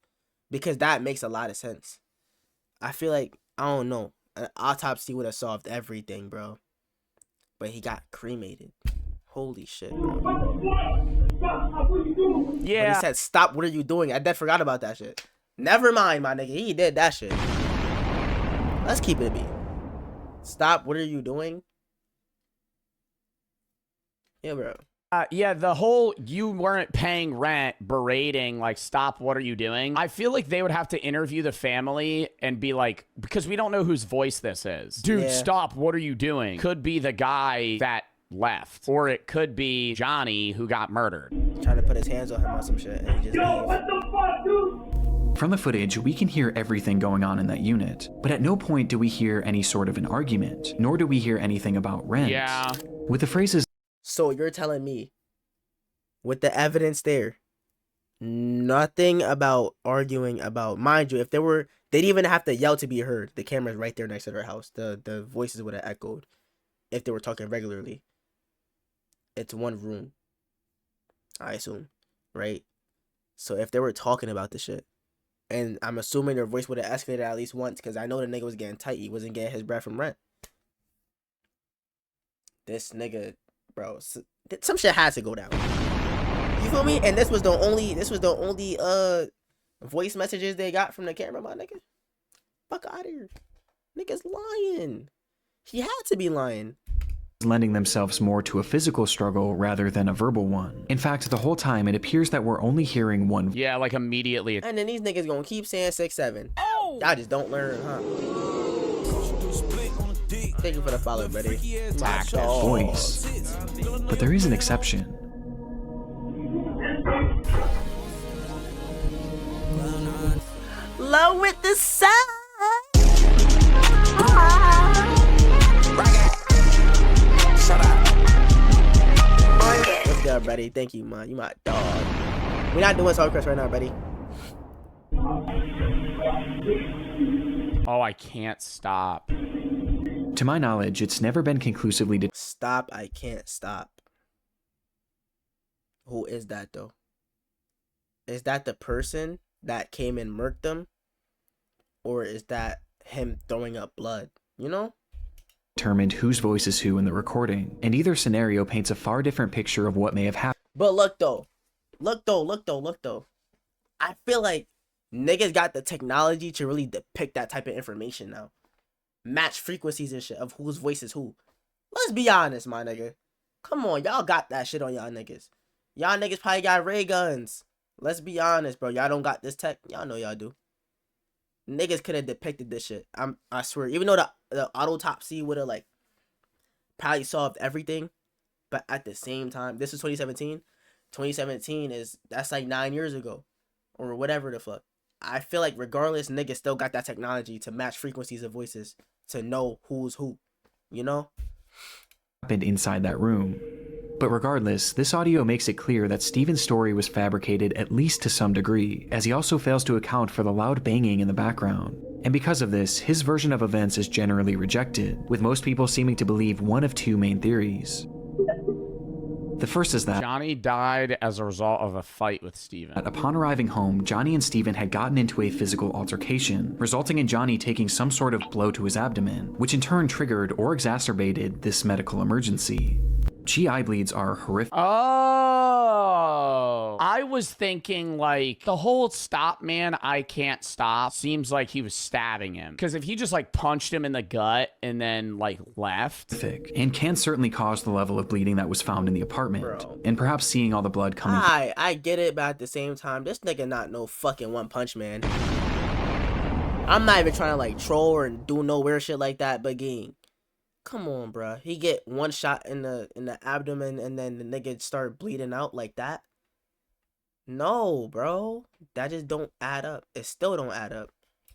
B: Because that makes a lot of sense. I feel like, I don't know. An autopsy would have solved everything, bro. But he got cremated. Holy shit, bro.
C: Yeah.
B: But he said, stop, what are you doing? I dead forgot about that shit. Never mind, my nigga. He did that shit. Let's keep it a beat. Stop, what are you doing? Yeah, bro.
C: Yeah, the whole you weren't paying rent berating, like, stop, what are you doing? I feel like they would have to interview the family and be like, because we don't know whose voice this is. Dude,
B: Yeah.
C: stop, what are you doing? Could be the guy that left. Or it could be Johnny who got murdered.
B: Trying to put his hands on him or some shit and he just leaves.
E: From the footage, we can hear everything going on in that unit, but at no point do we hear any sort of an argument, nor do we hear anything about rent.
C: Yeah.
E: With the phrases,
B: so you're telling me, with the evidence there, nothing about arguing about, mind you, if they didn't even have to yell to be heard. The camera's right there next to their house. The voices would have echoed if they were talking regularly. It's one room, I assume, right? So if they were talking about the shit, and I'm assuming their voice would have escalated at least once, because I know the nigga was getting tight. He wasn't getting his bread from rent. This nigga, bro, some shit has to go down. You feel me? And this was the only voice messages they got from the camera, my nigga. Fuck out of here. Nigga's lying. He had to be lying.
E: Lending themselves more to a physical struggle rather than a verbal one. In fact, the whole time it appears that we're only hearing one.
C: Yeah, like immediately.
B: And then these niggas gonna keep saying 6'7". Oh! Y'all just don't learn, huh? Thank you for the follow, buddy.
E: Voice. But there is an exception.
B: Low with the sun. What's good, buddy? Thank you, man. You my dog. We're not doing Soul Crush right now, buddy.
C: Oh, I can't stop.
E: To my knowledge, it's never been conclusively
B: Stop, I can't stop. Who is that, though? Is that the person that came and murked them? Or is that him throwing up blood? You know?
E: determined whose voice is who in the recording, and either scenario paints a far different picture of what may have happened.
B: But look though. I feel like niggas got the technology to really depict that type of information now. Match frequencies and shit of whose voice is who. Let's be honest, my nigga. Come on, y'all got that shit on y'all niggas. Y'all niggas probably got ray guns. Let's be honest, bro. Y'all don't got this tech. Y'all know y'all do. Niggas could have depicted this shit. I swear. Even though the autopsy would have like probably solved everything, but at the same time, this is 2017. 2017 that's like 9 years ago, or whatever the fuck. I feel like regardless, niggas still got that technology to match frequencies of voices to know who's who. You know.
E: happened inside that room. But regardless, this audio makes it clear that Steven's story was fabricated at least to some degree, as he also fails to account for the loud banging in the background. And because of this, his version of events is generally rejected, with most people seeming to believe one of two main theories. The first is that
C: Johnny died as a result of a fight with Steven.
E: upon arriving home, Johnny and Steven had gotten into a physical altercation, resulting in Johnny taking some sort of blow to his abdomen, which in turn triggered or exacerbated this medical emergency. GI bleeds are horrific.
C: Oh, I was thinking like the whole stop man, I can't stop seems like he was stabbing him. Because if he just like punched him in the gut and then like left.
E: And can certainly cause the level of bleeding that was found in the apartment. And perhaps seeing all the blood coming.
B: I get it, but at the same time, this nigga not no fucking One Punch Man. I'm not even trying to like troll or do no weird shit like that, but gang, come on, bruh. He get one shot in the abdomen and then the nigga start bleeding out like that. No, bro. That just don't add up. It still don't add up.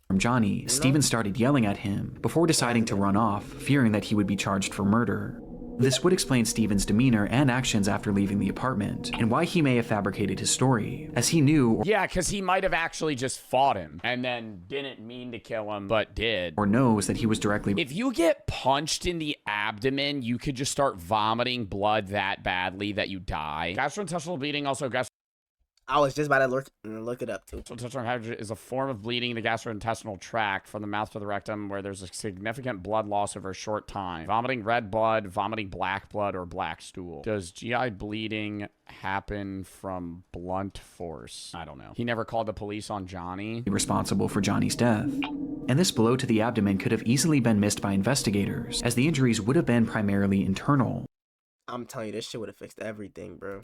E: From Johnny, Steven started yelling at him before deciding to run off, fearing that he would be charged for murder. This would explain Steven's demeanor and actions after leaving the apartment, and why he may have fabricated his story, as he knew
C: Yeah, because he might have actually just fought him and then didn't mean to kill him, but did.
E: or knows that he was directly.
C: If you get punched in the abdomen, you could just start vomiting blood that badly that you die. Gastrointestinal bleeding also
B: I was just about to look it up too.
C: Gastrointestinal hemorrhage is a form of bleeding in the gastrointestinal tract from the mouth to the rectum where there's a significant blood loss over a short time. Vomiting red blood, vomiting black blood, or black stool. Does GI bleeding happen from blunt force? I don't know. He never called the police on Johnny.
E: Responsible for Johnny's death. And this blow to the abdomen could have easily been missed by investigators, as the injuries would have been primarily internal.
B: I'm telling you, this shit would have fixed everything, bro.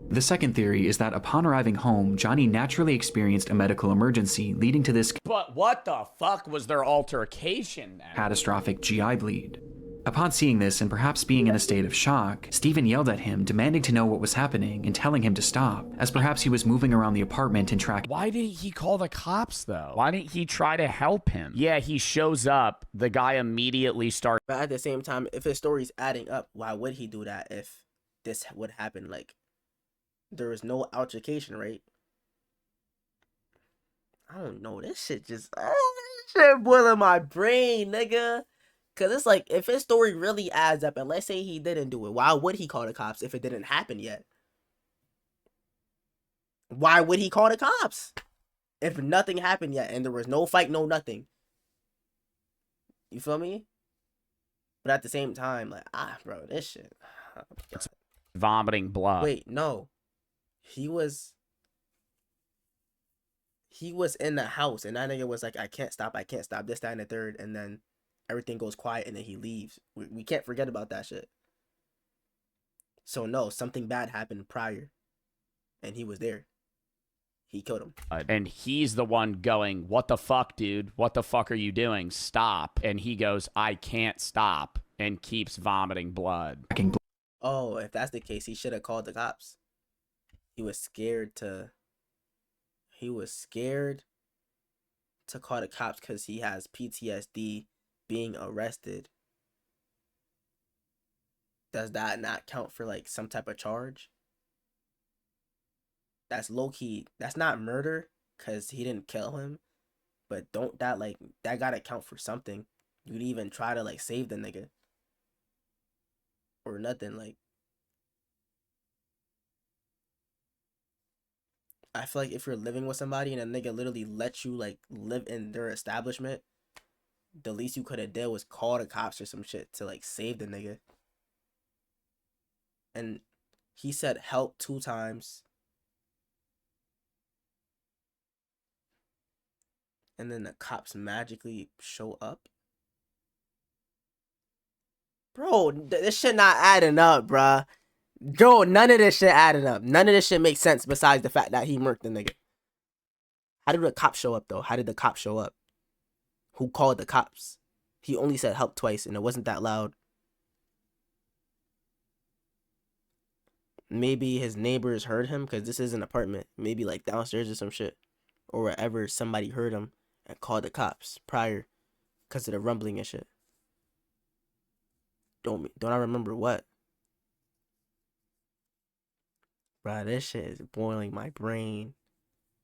E: The second theory is that upon arriving home, Johnny naturally experienced a medical emergency, leading to this
C: But what the fuck was their altercation then?
E: catastrophic GI bleed. Upon seeing this and perhaps being in a state of shock, Steven yelled at him, demanding to know what was happening and telling him to stop, as perhaps he was moving around the apartment and tracking.
C: Why didn't he call the cops though? Why didn't he try to help him? Yeah, he shows up. The guy immediately starts.
B: But at the same time, if his story's adding up, why would he do that if this would happen? Like, there is no altercation, right? I don't know. This shit just this shit boiling my brain, nigga. Cause it's like, if his story really adds up, and let's say he didn't do it, why would he call the cops if it didn't happen yet? Why would he call the cops if nothing happened yet and there was no fight, no nothing? You feel me? But at the same time, like, bro, this shit. Oh,
C: vomiting blood.
B: wait, no. He was in the house, and that nigga was like, I can't stop, this, that, and the third, and then everything goes quiet, and then he leaves. We can't forget about that shit. So no, something bad happened prior, and he was there. He killed him.
C: And he's the one going, what the fuck, dude? What the fuck are you doing? Stop. And he goes, I can't stop, and keeps vomiting blood.
B: Oh, if that's the case, he should have called the cops. He was scared to call the cops because he has PTSD being arrested. Does that not count for like some type of charge? That's low-key. That's not murder because he didn't kill him. But don't that gotta count for something. You'd even try to like save the nigga. Or nothing, like. I feel like if you're living with somebody and a nigga literally lets you like live in their establishment, the least you could have did was call the cops or some shit to like save the nigga. And he said help 2 times. And then the cops magically show up. Bro, this shit not adding up, bruh. Bro, none of this shit added up. None of this shit makes sense besides the fact that he murked the nigga. How did the cops show up, though? How did the cops show up? Who called the cops? He only said help twice, and it wasn't that loud. Maybe his neighbors heard him, because this is an apartment. Maybe, like, downstairs or some shit. Or wherever somebody heard him and called the cops prior because of the rumbling and shit. Don't I remember what? Bruh, this shit is boiling my brain.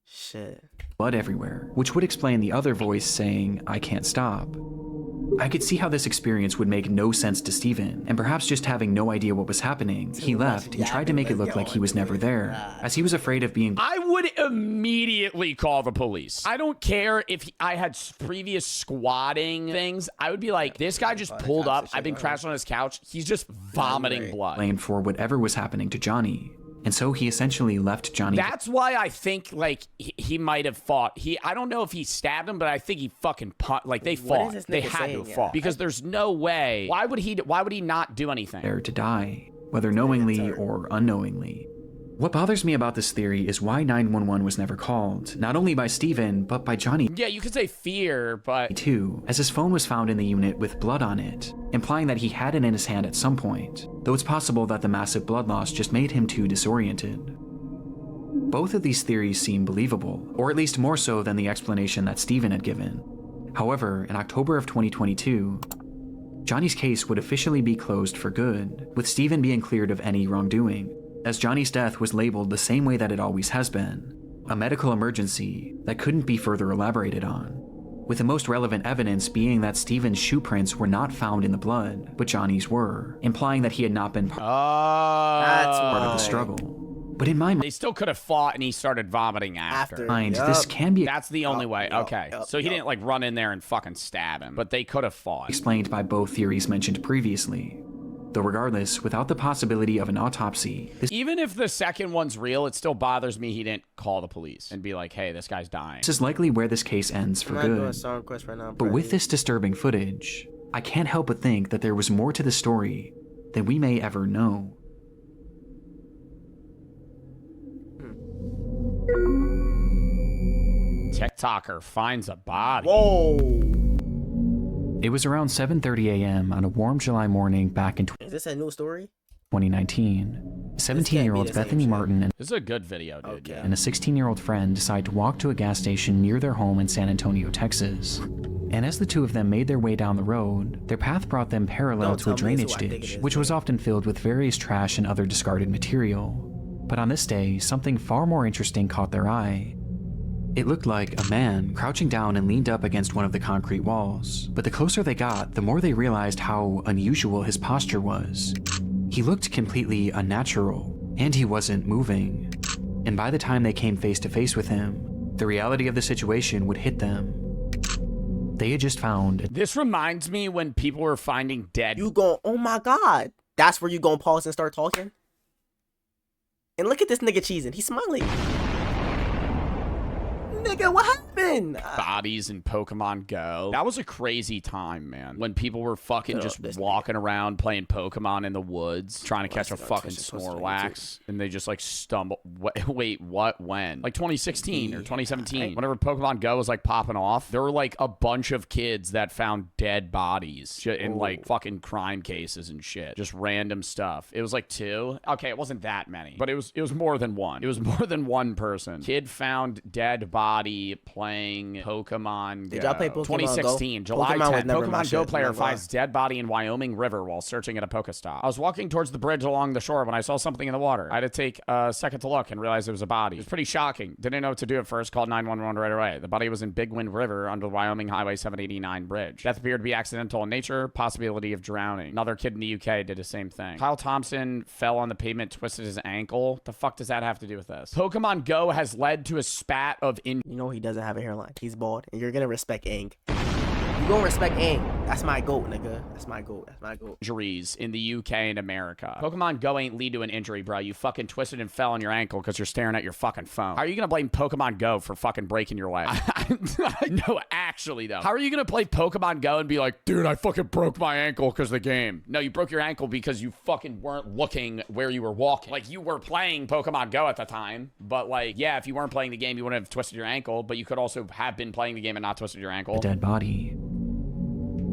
B: Shit.
E: Blood everywhere, which would explain the other voice saying, "I can't stop." I could see how this experience would make no sense to Steven, and perhaps just having no idea what was happening, he left and tried to make it look like he was never there, as he was afraid of being—
C: I would immediately call the police. I don't care if I had previous squatting things. I would be like, this guy just pulled up. I've been crashed on his couch. He's just vomiting blood.
E: blamed for whatever was happening to Johnny. And so he essentially left Johnny—
C: That's why I think, like, he might have fought. I don't know if he stabbed him, but I think he fucking like, they fought. They had to have fought. Because there's no way. Why would he not do anything?
E: there to die, whether knowingly or unknowingly. What bothers me about this theory is why 911 was never called, not only by Steven, but by Johnny
C: Yeah, you could say fear, but
E: too, as his phone was found in the unit with blood on it, implying that he had it in his hand at some point, though it's possible that the massive blood loss just made him too disoriented. Both of these theories seem believable, or at least more so than the explanation that Steven had given. However, in October of 2022, Johnny's case would officially be closed for good, with Steven being cleared of any wrongdoing, as Johnny's death was labeled the same way that it always has been, a medical emergency that couldn't be further elaborated on, with the most relevant evidence being that Steven's shoe prints were not found in the blood, but Johnny's were, implying that he had not been part of the struggle. But in my mind,
C: they still could have fought and he started vomiting after.
E: this can be
C: That's the only way. Okay. So he didn't like run in there and fucking stab him, but they could have fought.
E: explained by both theories mentioned previously. Though regardless, without the possibility of an autopsy,
C: Even if the second one's real, it still bothers me he didn't call the police and be like, hey, this guy's dying.
E: this is likely where this case ends for
B: I'm not doing a
E: good.
B: song request right now,
E: But with this disturbing footage, I can't help but think that there was more to the story than we may ever know.
C: TikToker finds a body.
B: Whoa.
E: It was around 7:30 a.m. on a warm July morning back in
B: Is this a new story?
E: 2019. 17-year-olds
B: the same
E: Bethany
B: shit.
E: Martin
C: This is a good video, dude. Yeah.
E: and a 16-year-old friend decide to walk to a gas station near their home in San Antonio, Texas. And as the two of them made their way down the road, their path brought them parallel
B: Don't
E: to a
B: tell me it's
E: drainage
B: who I think it
E: ditch,
B: is,
E: which was often filled with various trash and other discarded material. But on this day, something far more interesting caught their eye. It looked like a man crouching down and leaned up against one of the concrete walls, but the closer they got, the more they realized how unusual his posture was. He looked completely unnatural, and he wasn't moving. And by the time they came face to face with him, the reality of the situation would hit them. They had just found—
C: This reminds me when people were finding dead.
B: You go, oh my god. That's where you gonna pause and start talking? And look at this nigga cheesing. He's smiling. Nigga, what happened?
C: Bodies in Pokemon Go. That was a crazy time, man. When people were fucking just walking around playing Pokemon in the woods, trying to catch a fucking Snorlax, and they just like stumble. Wait, what? When? Like 2016 or 2017. Whenever Pokemon Go was like popping off, there were like a bunch of kids that found dead bodies in like fucking crime cases and shit. Just random stuff. It was like 2. Okay, it wasn't that many, but it was more than one. It was more than one person. Kid found dead body playing Pokemon Go.
B: Did y'all play Pokemon
C: 2016,
B: Go?
C: July
B: Pokemon was
C: 10th.
B: never my
C: Pokemon Go
B: shit,
C: player
B: not gonna lie.
C: finds dead body in Wyoming River while searching at a Pokestop. I was walking towards the bridge along the shore when I saw something in the water. I had to take a second to look and realize it was a body. It was pretty shocking. Didn't know what to do at first. Called 911 right away. The body was in Big Wind River under the Wyoming Highway 789 bridge. Death appeared to be accidental in nature. Possibility of drowning. Another kid in the UK did the same thing. Kyle Thompson fell on the pavement, twisted his ankle. The fuck does that have to do with this? Pokemon Go has led to a spat of
B: You know he doesn't have a hairline. He's bald. And you're gonna respect Aang. You gonna respect Aang. That's my goat, nigga. That's my goat. That's my goat.
C: injuries in the UK and America. Pokemon Go ain't lead to an injury, bro. You fucking twisted and fell on your ankle because you're staring at your fucking phone. How are you gonna blame Pokemon Go for fucking breaking your leg? No, actually though. How are you gonna play Pokemon Go and be like, dude, I fucking broke my ankle because of the game? No, you broke your ankle because you fucking weren't looking where you were walking. Like, you were playing Pokemon Go at the time, but like, yeah, if you weren't playing the game, you wouldn't have twisted your ankle, but you could also have been playing the game and not twisted your ankle.
E: a dead body.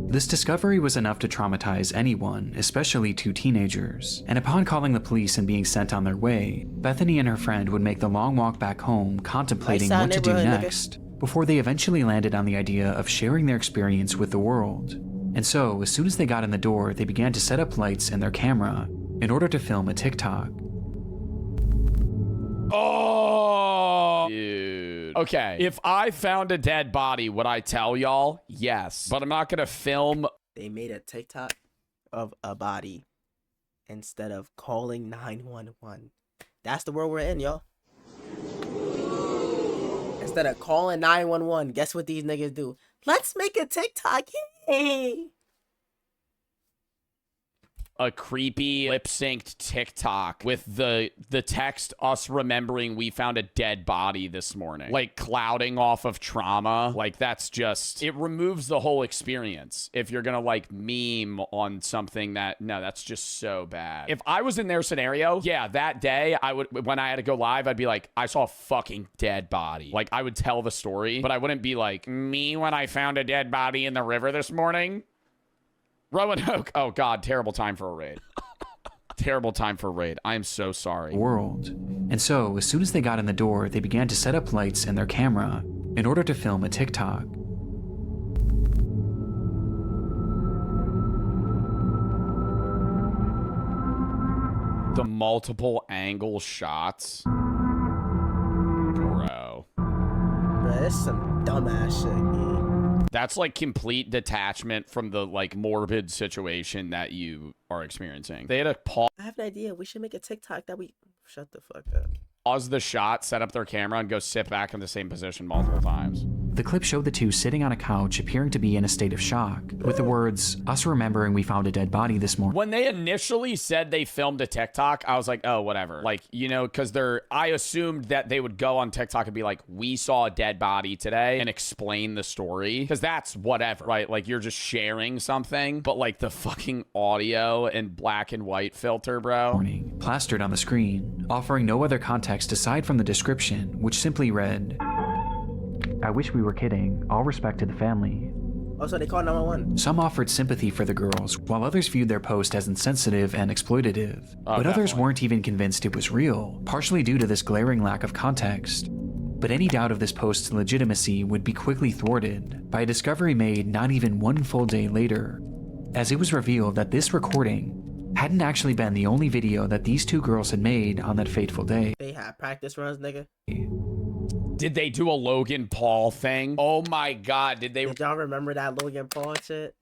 E: This discovery was enough to traumatize anyone, especially 2 teenagers, and upon calling the police and being sent on their way, Bethany and her friend would make the long walk back home contemplating
B: Lifestyle
E: what to do
B: neighborhood, nigga.
E: next, before they eventually landed on the idea of sharing their experience with the world. And so, as soon as they got in the door, they began to set up lights and their camera in order to film a TikTok.
C: Oh, dude. Okay, if I found a dead body, would I tell y'all? Yes. But I'm not gonna film.
B: They made a TikTok of a body instead of calling 911. That's the world we're in, y'all. Instead of calling 911, guess what these niggas do? Let's make a TikTok. Yay!
C: A creepy lip-synced TikTok with the text, us remembering we found a dead body this morning. Like, clouding off of trauma. Like, that's just... It removes the whole experience if you're gonna, like, meme on something that... No, that's just so bad. If I was in their scenario, yeah, that day, I would... When I had to go live, I'd be like, I saw a fucking dead body. Like, I would tell the story, but I wouldn't be like, me when I found a dead body in the river this morning? Rowan Hoke. Oh, God. Terrible time for a raid. Terrible time for a raid. I am so sorry.
E: World. And so, as soon as they got in the door, they began to set up lights and their camera in order to film a TikTok.
C: The multiple angle shots. Bro.
B: Bro, that's some dumbass shit, man.
C: That's like complete detachment from the like morbid situation that you are experiencing. They had to
B: I have an idea. We should make a TikTok that we... Shut the fuck up.
C: pause the shot, set up their camera, and go sit back in the same position multiple times.
E: The clip showed the two sitting on a couch appearing to be in a state of shock, with the words, "Us remembering we found a dead body this morning."
C: When they initially said they filmed a TikTok, I was like, oh, whatever. Like, you know, because I assumed that they would go on TikTok and be like, we saw a dead body today, and explain the story. Because that's whatever, right? Like, you're just sharing something, but like the fucking audio and black and white filter, bro.
E: Plastered on the screen, offering no other context aside from the description, which simply read, "I wish we were kidding. All respect to the family."
B: Also, they called 911.
E: Some offered sympathy for the girls, while others viewed their post as insensitive and exploitative. But others weren't even convinced it was real, partially due to this glaring lack of context. But any doubt of this post's legitimacy would be quickly thwarted by a discovery made not even one full day later, as it was revealed that this recording hadn't actually been the only video that these two girls had made on that fateful day.
B: They had practice runs, nigga.
C: Did they do a Logan Paul thing? Oh my god, did
B: y'all remember that Logan Paul shit?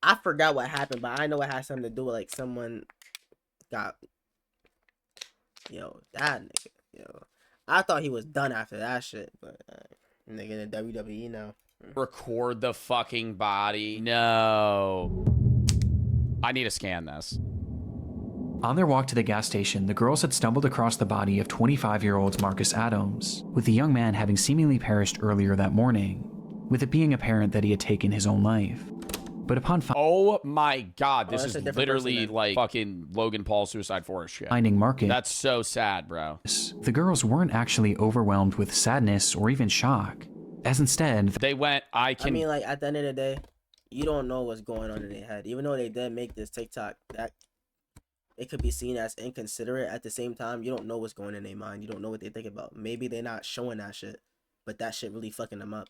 B: I forgot what happened, but I know it had something to do with like someone got, that nigga, I thought he was done after that shit, but nigga in the WWE now.
C: record the fucking body? No. I need to scan this.
E: On their walk to the gas station, the girls had stumbled across the body of 25-year-old Marcus Adams, with the young man having seemingly perished earlier that morning, with it being apparent that he had taken his own life. But upon
C: oh my god, this is literally like fucking Logan Paul Suicide Forest shit.
E: Finding Marcus,
C: that's so sad, bro.
E: The girls weren't actually overwhelmed with sadness or even shock, as instead
C: they went,
B: I mean, like, at the end of the day, you don't know what's going on in their head. Even though they did make this TikTok, that it could be seen as inconsiderate. At the same time, you don't know what's going in their mind. You don't know what they think about. Maybe they're not showing that shit, but that shit really fucking them up.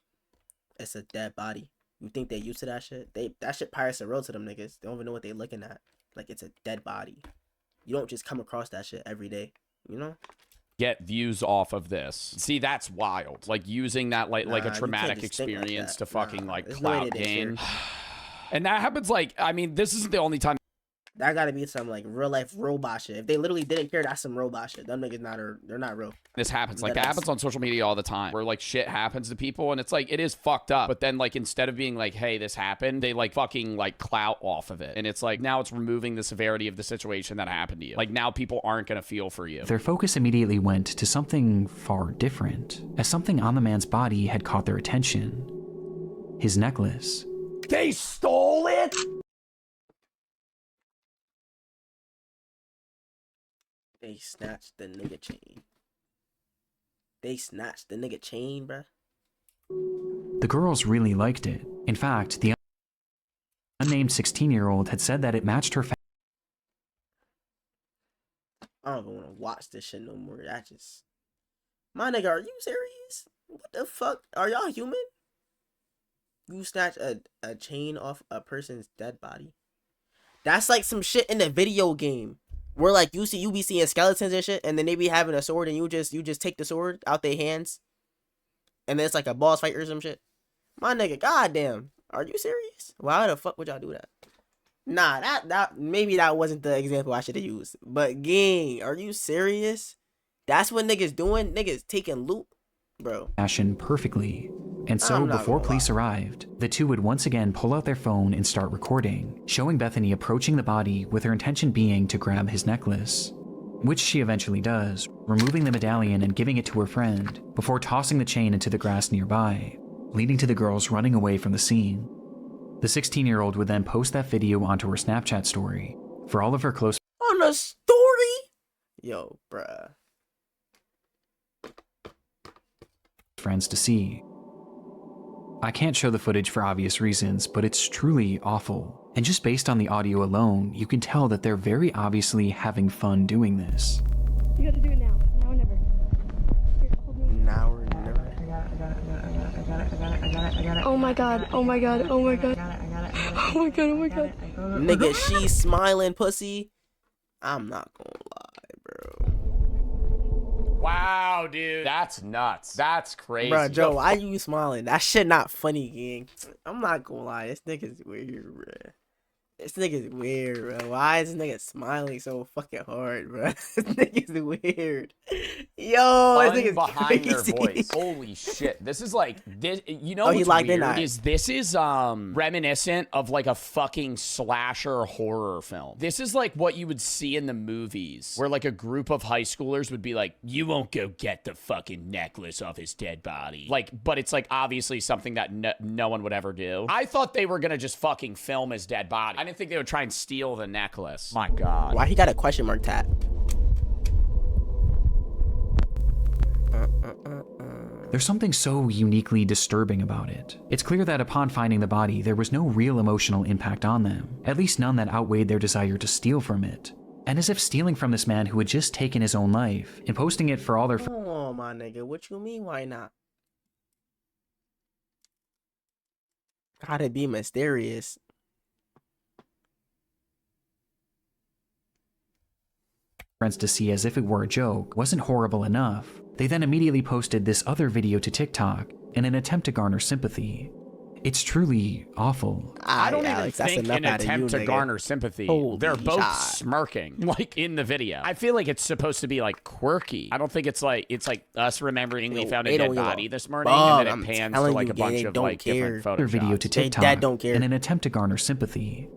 B: It's a dead body. You think they're used to that shit? That shit pirates the road to them niggas. They don't even know what they're looking at. Like, it's a dead body. You don't just come across that shit every day, you know?
C: Get views off of this. See, that's wild. Like, using that like a traumatic experience to fucking like clout gain. And that happens, like, I mean, this isn't the only time.
B: That gotta be some like real life robot shit. If they literally didn't care, that's some robot shit. Them niggas they're not real.
C: This happens. Like, that happens on social media all the time, where like shit happens to people and it's like, it is fucked up. But then like, instead of being like, hey, this happened, they like fucking like clout off of it. And it's like, now it's removing the severity of the situation that happened to you. Like, now people aren't gonna feel for you.
E: Their focus immediately went to something far different, as something on the man's body had caught their attention. His necklace.
C: They stole it?
B: They snatched the nigga chain. They snatched the nigga chain, bruh.
E: The girls really liked it. In fact, the unnamed 16-year-old had said that it matched her
B: I don't even want to watch this shit no more. That just... My nigga, are you serious? What the fuck? Are y'all human? you snatch a chain off a person's dead body. That's like some shit in the video game where like you be seeing skeletons and shit, and then they be having a sword, and you just take the sword out their hands, and then it's like a boss fight or some shit. My nigga, goddamn, are you serious? Why the fuck would y'all do that? Nah, that maybe that wasn't the example I should have used. But gang, are you serious? That's what niggas doing? Niggas taking loot? Bro.
E: Fashion perfectly. And so before police arrived, the two would once again pull out their phone and start recording, showing Bethany approaching the body with her intention being to grab his necklace. Which she eventually does, removing the medallion and giving it to her friend, before tossing the chain into the grass nearby, leading to the girls running away from the scene. The 16-year-old would then post that video onto her Snapchat story for all of her close
B: on the story? Yo, bruh.
E: friends to see. I can't show the footage for obvious reasons, but it's truly awful. And just based on the audio alone, you can tell that they're very obviously having fun doing this.
J: You gotta do it now. Now or never. Here, hold me.
B: Now or never.
J: I got it. Oh my god. Oh my god. Oh my god. Oh my god. Oh my god.
B: Nigga, she's smiling, pussy. I'm not gonna lie, bro.
C: Wow, dude. That's nuts. That's crazy.
B: Bro, Joe, why you smiling? That shit not funny, gang. I'm not gonna lie. This nigga's weird, bro. This nigga's weird, bro. Why is this nigga smiling so fucking hard, bro? This nigga's weird. Yo, this nigga's
C: behind
B: crazy.
C: their voice. Holy shit. This is like this. You know
B: Oh, he
C: what's
B: locked in
C: weird
B: that.
C: is this is reminiscent of like a fucking slasher horror film. This is like what you would see in the movies where like a group of high schoolers would be like, "You won't go get the fucking necklace off his dead body." Like, but it's like obviously something that no one would ever do. I thought they were gonna just fucking film his dead body. I didn't think they would try and steal the necklace. My God.
B: Why he got a question mark tat?
E: There's something so uniquely disturbing about it. It's clear that upon finding the body, there was no real emotional impact on them, at least none that outweighed their desire to steal from it. And as if stealing from this man who had just taken his own life and posting it for all their
B: Oh, my nigga, what you mean, why not? Gotta be mysterious.
E: friends to see as if it were a joke wasn't horrible enough. They then immediately posted this other video to TikTok in an attempt to garner sympathy. It's truly awful.
C: I don't
B: Alex,
C: even
B: that's
C: think
B: enough
C: an
B: out of
C: attempt
B: you,
C: to
B: nigga.
C: garner sympathy.
B: Holy
C: They're both
B: shot.
C: smirking, like in the video. I feel like it's supposed to be like quirky. I don't think it's like us remembering we found a
B: they
C: dead
B: don't give a
C: body this morning,
B: fuck.
C: and then
B: I'm
C: it pans to
B: telling
C: like
B: you,
C: a bunch
B: they
C: of
B: don't
C: like different
B: care.
E: Their video to
C: photoshops.
E: TikTok
B: Dad don't care.
E: in an attempt to garner sympathy.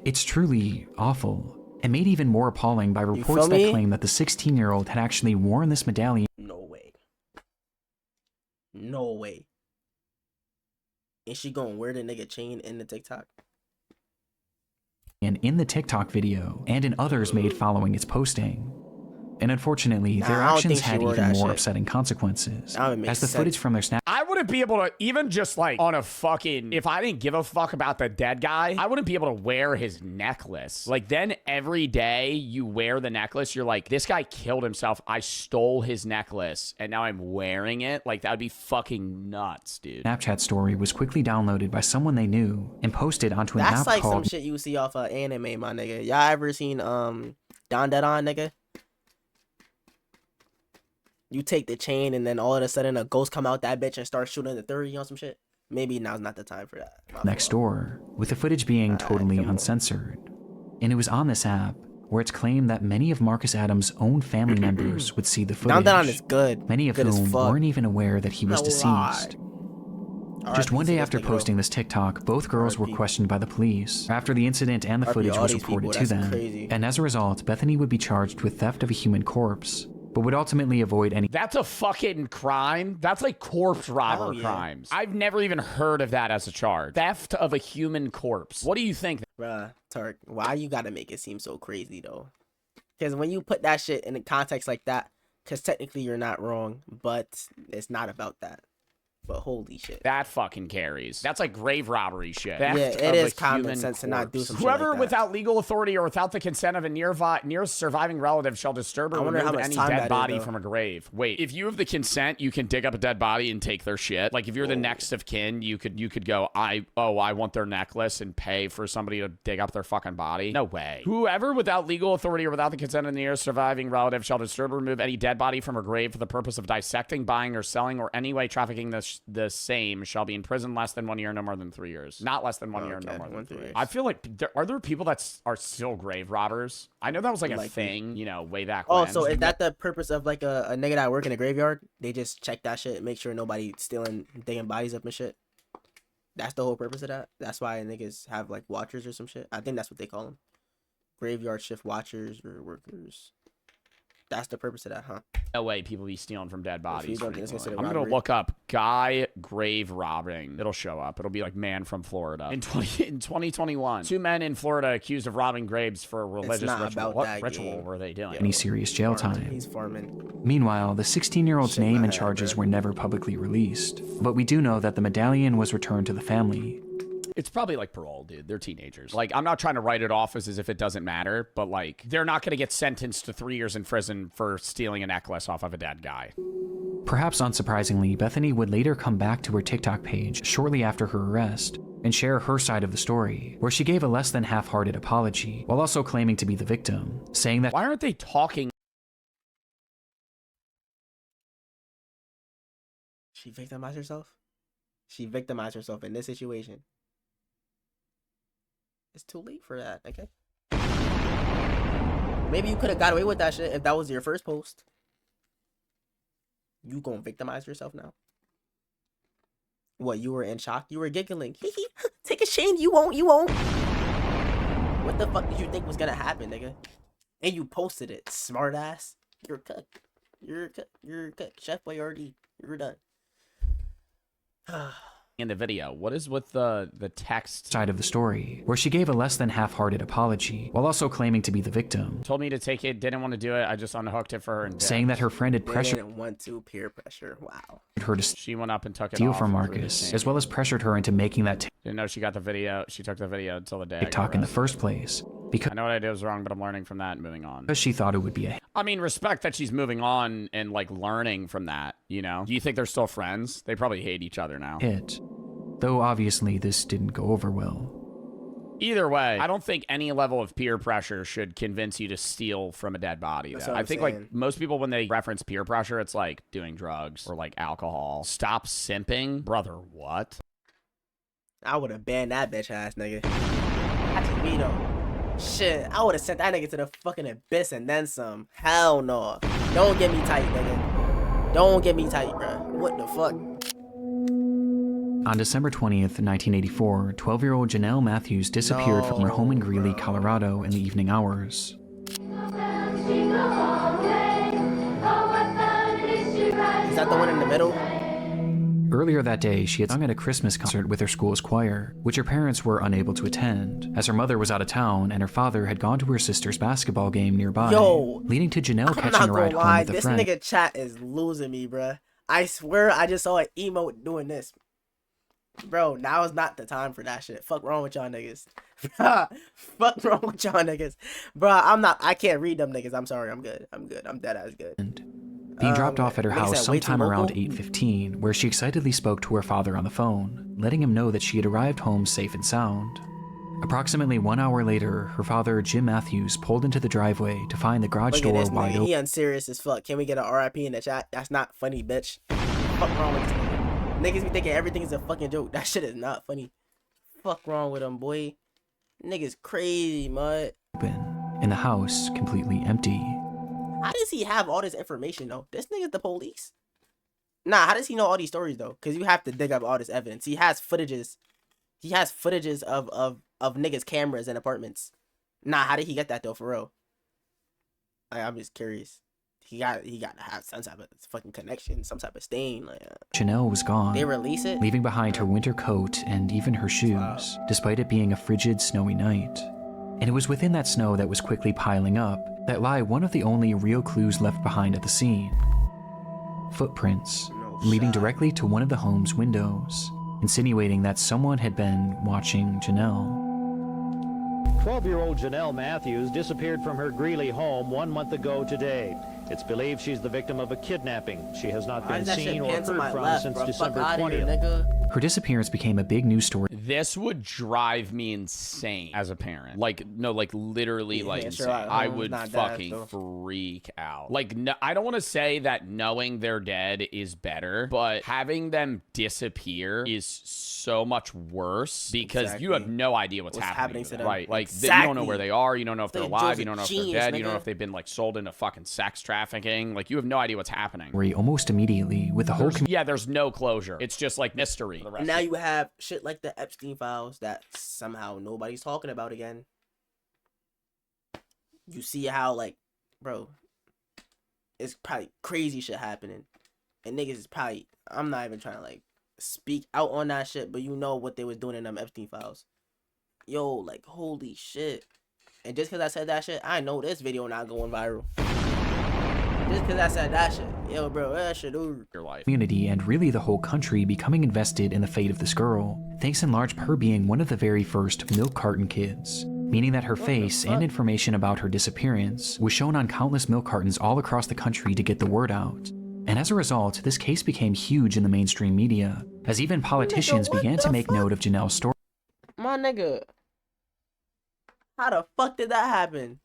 E: It's truly awful, and made even more appalling by reports
B: feel
E: that
B: me?
E: claim that the 16-year-old had actually worn this medallion
B: No way. No way. Is she gonna wear the nigga chain in the TikTok?
E: in the TikTok video, and in others made following its posting. And unfortunately,
B: Nah,
E: their
B: I don't
E: actions
B: think she
E: had
B: wore
E: even
B: that
E: more
B: shit.
E: upsetting consequences,
B: That would make
E: as the
B: sense.
E: footage from their snap
C: I wouldn't be able to even just like on a fucking, if I didn't give a fuck about the dead guy, I wouldn't be able to wear his necklace. Like then every day you wear the necklace, you're like, this guy killed himself. I stole his necklace and now I'm wearing it. Like that would be fucking nuts, dude.
E: Snapchat story was quickly downloaded by someone they knew and posted onto an
B: That's
E: app
B: like some
E: called
B: shit you see off of anime, my nigga. Y'all ever seen Don Dedon, nigga? You take the chain and then all of a sudden a ghost come out that bitch and start shooting the 30 on some shit. Maybe now's not the time for that. My
E: Next
B: fault.
E: Door, with the footage being totally
B: come on.
E: uncensored. And it was on this app where it's claimed that many of Marcus Adams' own family members would see the
B: Don Dedon is
E: footage,
B: good.
E: many of
B: Good as
E: whom
B: fuck.
E: weren't even aware that he was
B: No lie.
E: deceased. Just one day after posting this TikTok, both girls were
B: RIP.
E: questioned by the police after the incident and the
B: RIP
E: footage
B: all
E: was
B: these people,
E: reported to
B: that's
E: them.
B: crazy.
E: And as a result, Bethany would be charged with theft of a human corpse, but would ultimately avoid any
C: That's a fucking crime. That's like corpse robber
B: Hell yeah.
C: crimes. I've never even heard of that as a charge. Theft of a human corpse. What do you think?
B: Bruh, Turk, why you gotta make it seem so crazy though? Because when you put that shit in a context like that, because technically you're not wrong, but it's not about that. But holy shit.
C: That fucking carries. That's like grave robbery shit.
B: Yeah,
C: Theft
B: it
C: of
B: is
C: a
B: common
C: human
B: sense to not do
C: corpse.
B: some shit
C: Whoever
B: like that.
C: without legal authority or without the consent of a near surviving relative shall disturb
B: I
C: or
B: wonder how
C: remove
B: much
C: any
B: time that
C: dead
B: is,
C: body
B: though.
C: from a grave. Wait, if you have the consent, you can dig up a dead body and take their shit. Like if you're the next of kin, you could go, I want their necklace and pay for somebody to dig up their fucking body. No way. Whoever without legal authority or without the consent of the near surviving relative shall disturb or remove any dead body from a grave for the purpose of dissecting, buying, or selling, or any way trafficking the same shall be in prison less than 1 year, no more than 3 years. Not less than 1 year, no more than 3 years. I feel like are there people that are still grave robbers? I know that was like a thing, you know, way back
B: Oh,
C: when.
B: so is that the purpose of like a nigga that work in a graveyard? They just check that shit and make sure nobody stealing, digging bodies up and shit. That's the whole purpose of that. That's why niggas have like watchers or some shit. I think that's what they call them, graveyard shift watchers or workers. That's the purpose of that, huh?
C: No way people be stealing from dead bodies.
B: don't think it's considered
C: I'm gonna
B: robbery.
C: look up guy grave robbing. It'll show up. It'll be like man from Florida. In 2021, 2 men in Florida accused of robbing graves for a religious
B: not
C: ritual.
B: about
C: What
B: that
C: ritual
B: game.
C: were they doing?
E: Any serious jail time.
B: He's farming.
E: Meanwhile, the 16-year-old's
B: Shake my
E: name and
B: head,
E: charges
B: bro.
E: were never publicly released, but we do know that the medallion was returned to the family.
C: It's probably like parole, dude. They're teenagers. Like, I'm not trying to write it off as if it doesn't matter, but like, they're not gonna get sentenced to 3 years in prison for stealing a necklace off of a dead guy.
E: Perhaps unsurprisingly, Bethany would later come back to her TikTok page shortly after her arrest and share her side of the story, where she gave a less than half-hearted apology, while also claiming to be the victim, saying that
C: Why aren't they talking?
B: She victimized herself? She victimized herself in this situation. It's too late for that, okay? Maybe you could have got away with that shit if that was your first post. You gonna victimize yourself now? What, you were in shock? You were giggling. Take a shame, you won't. What the fuck did you think was gonna happen, nigga? And you posted it, smart ass. You're cooked. You're cooked. Chef Boyardee. You're done.
C: In the video, what is with the text?
E: side of the story, where she gave a less than half-hearted apology, while also claiming to be the victim,
C: Told me to take it, didn't want to do it. I just unhooked it for her and did.
E: saying that her friend had
B: They
E: pressured
B: didn't want to peer pressure. Wow.
E: her to
C: She went up and took it
E: steal
C: off
E: from
C: and threw the
E: Marcus,
C: thing.
E: as well as pressured her into making that
C: Didn't know she got the video. She took the video until the day I got
E: TikTok in the
C: arrested.
E: first place,
C: I know what I did was wrong, but I'm learning from that and moving on.
E: because she thought it would be a
C: I mean, respect that she's moving on and like learning from that, you know? Do you think they're still friends? They probably hate each other now.
E: hit. Though obviously this didn't go over well.
C: Either way, I don't think any level of peer pressure should convince you to steal from a dead body.
B: That's
C: though.
B: what
C: I
B: I'm
C: think
B: saying.
C: like most people, when they reference peer pressure, it's like doing drugs or like alcohol. Stop simping. Brother, what?
B: I would have banned that bitch ass nigga. I just me though. Shit, I would have sent that nigga to the fucking abyss and then some. Hell no. Don't get me tight, nigga. Don't get me tight, bro. What the fuck?
E: On December 20th, 1984, 12-year-old Janelle Matthews disappeared from her home in Greeley, Colorado in the evening hours.
B: Is that the one in the middle?
E: Earlier that day, she had sung at a Christmas concert with her school's choir, which her parents were unable to attend, as her mother was out of town and her father had gone to her sister's basketball game nearby,
B: Yo,
E: leading to Janelle
B: I'm
E: catching
B: not
E: a ride
B: gonna
E: home
B: lie,
E: with a
B: this
E: friend.
B: nigga chat is losing me, bruh. I swear I just saw an emote doing this. Bro, now is not the time for that shit. Fuck wrong with y'all niggas. Fuck wrong with y'all niggas. Bruh, I can't read them niggas. I'm sorry, I'm good. I'm dead ass good.
E: Being dropped off at her
B: nigga
E: house
B: said way too
E: sometime around
B: local?
E: 8:15, where she excitedly spoke to her father on the phone, letting him know that she had arrived home safe and sound. Approximately 1 hour later, her father, Jim Matthews, pulled into the driveway to find the garage
B: Look at
E: door
B: this
E: wide
B: nigga.
E: open.
B: He unserious as fuck. Can we get a RIP in the chat? That's not funny, bitch. Fuck wrong with this nigga. Niggas be thinking everything is a fucking joke. That shit is not funny. Fuck wrong with him, boy. Niggas crazy, mud.
E: In the house, completely empty.
B: How does he have all this information though? This nigga's the police. Nah, how does he know all these stories though? Cause you have to dig up all this evidence. He has footages. He has footages of niggas' cameras and apartments. Nah, how did he get that though? For real. I'm just curious. He got to have some type of fucking connection, some type of stain. Like
E: Janelle was gone,
B: they release it.
E: leaving behind her winter coat and even her shoes, despite it being a frigid, snowy night. And it was within that snow that was quickly piling up that lie one of the only real clues left behind at the scene. Footprints.
B: No
E: leading directly to one of the home's windows, insinuating that someone had been watching Janelle.
L: 12-year-old Janelle Matthews disappeared from her Greeley home 1 month ago today. It's believed she's the victim of a kidnapping. She has not been seen or heard from since December 20th.
E: Her disappearance became a big news story.
C: This would drive me insane as a parent. Like, no, like literally, like insane. I would fucking freak out. Like, no, I don't want to say that knowing they're dead is better, but having them disappear is so much worse because you have no idea what's happening to them. Right? Like, you don't know where they are. You don't know if they're alive. You don't know if they're dead. You don't know if they've been like sold into fucking sex trafficking. Like, you have no idea what's happening.
E: Almost immediately, with the whole
C: yeah, there's no closure. It's just like mystery.
B: And now you have shit like the Epstein files that somehow nobody's talking about again. You see how, like, bro, it's probably crazy shit happening. And niggas is probably, I'm not even trying to, like, speak out on that shit, but you know what they was doing in them Epstein files. Yo, like, holy shit. And just because I said that shit, I know this video not going viral. Just because I said that shit. Yo, bro, that shit over.
C: Your life.
E: Community and really the whole country becoming invested in the fate of this girl, thanks in large part to her being one of the very first milk carton kids, meaning that her face and information about her disappearance was shown on countless milk cartons all across the country to get the word out. And as a result, this case became huge in the mainstream media, as even politicians began to make note of Janelle's story.
B: My nigga, how the fuck did that happen?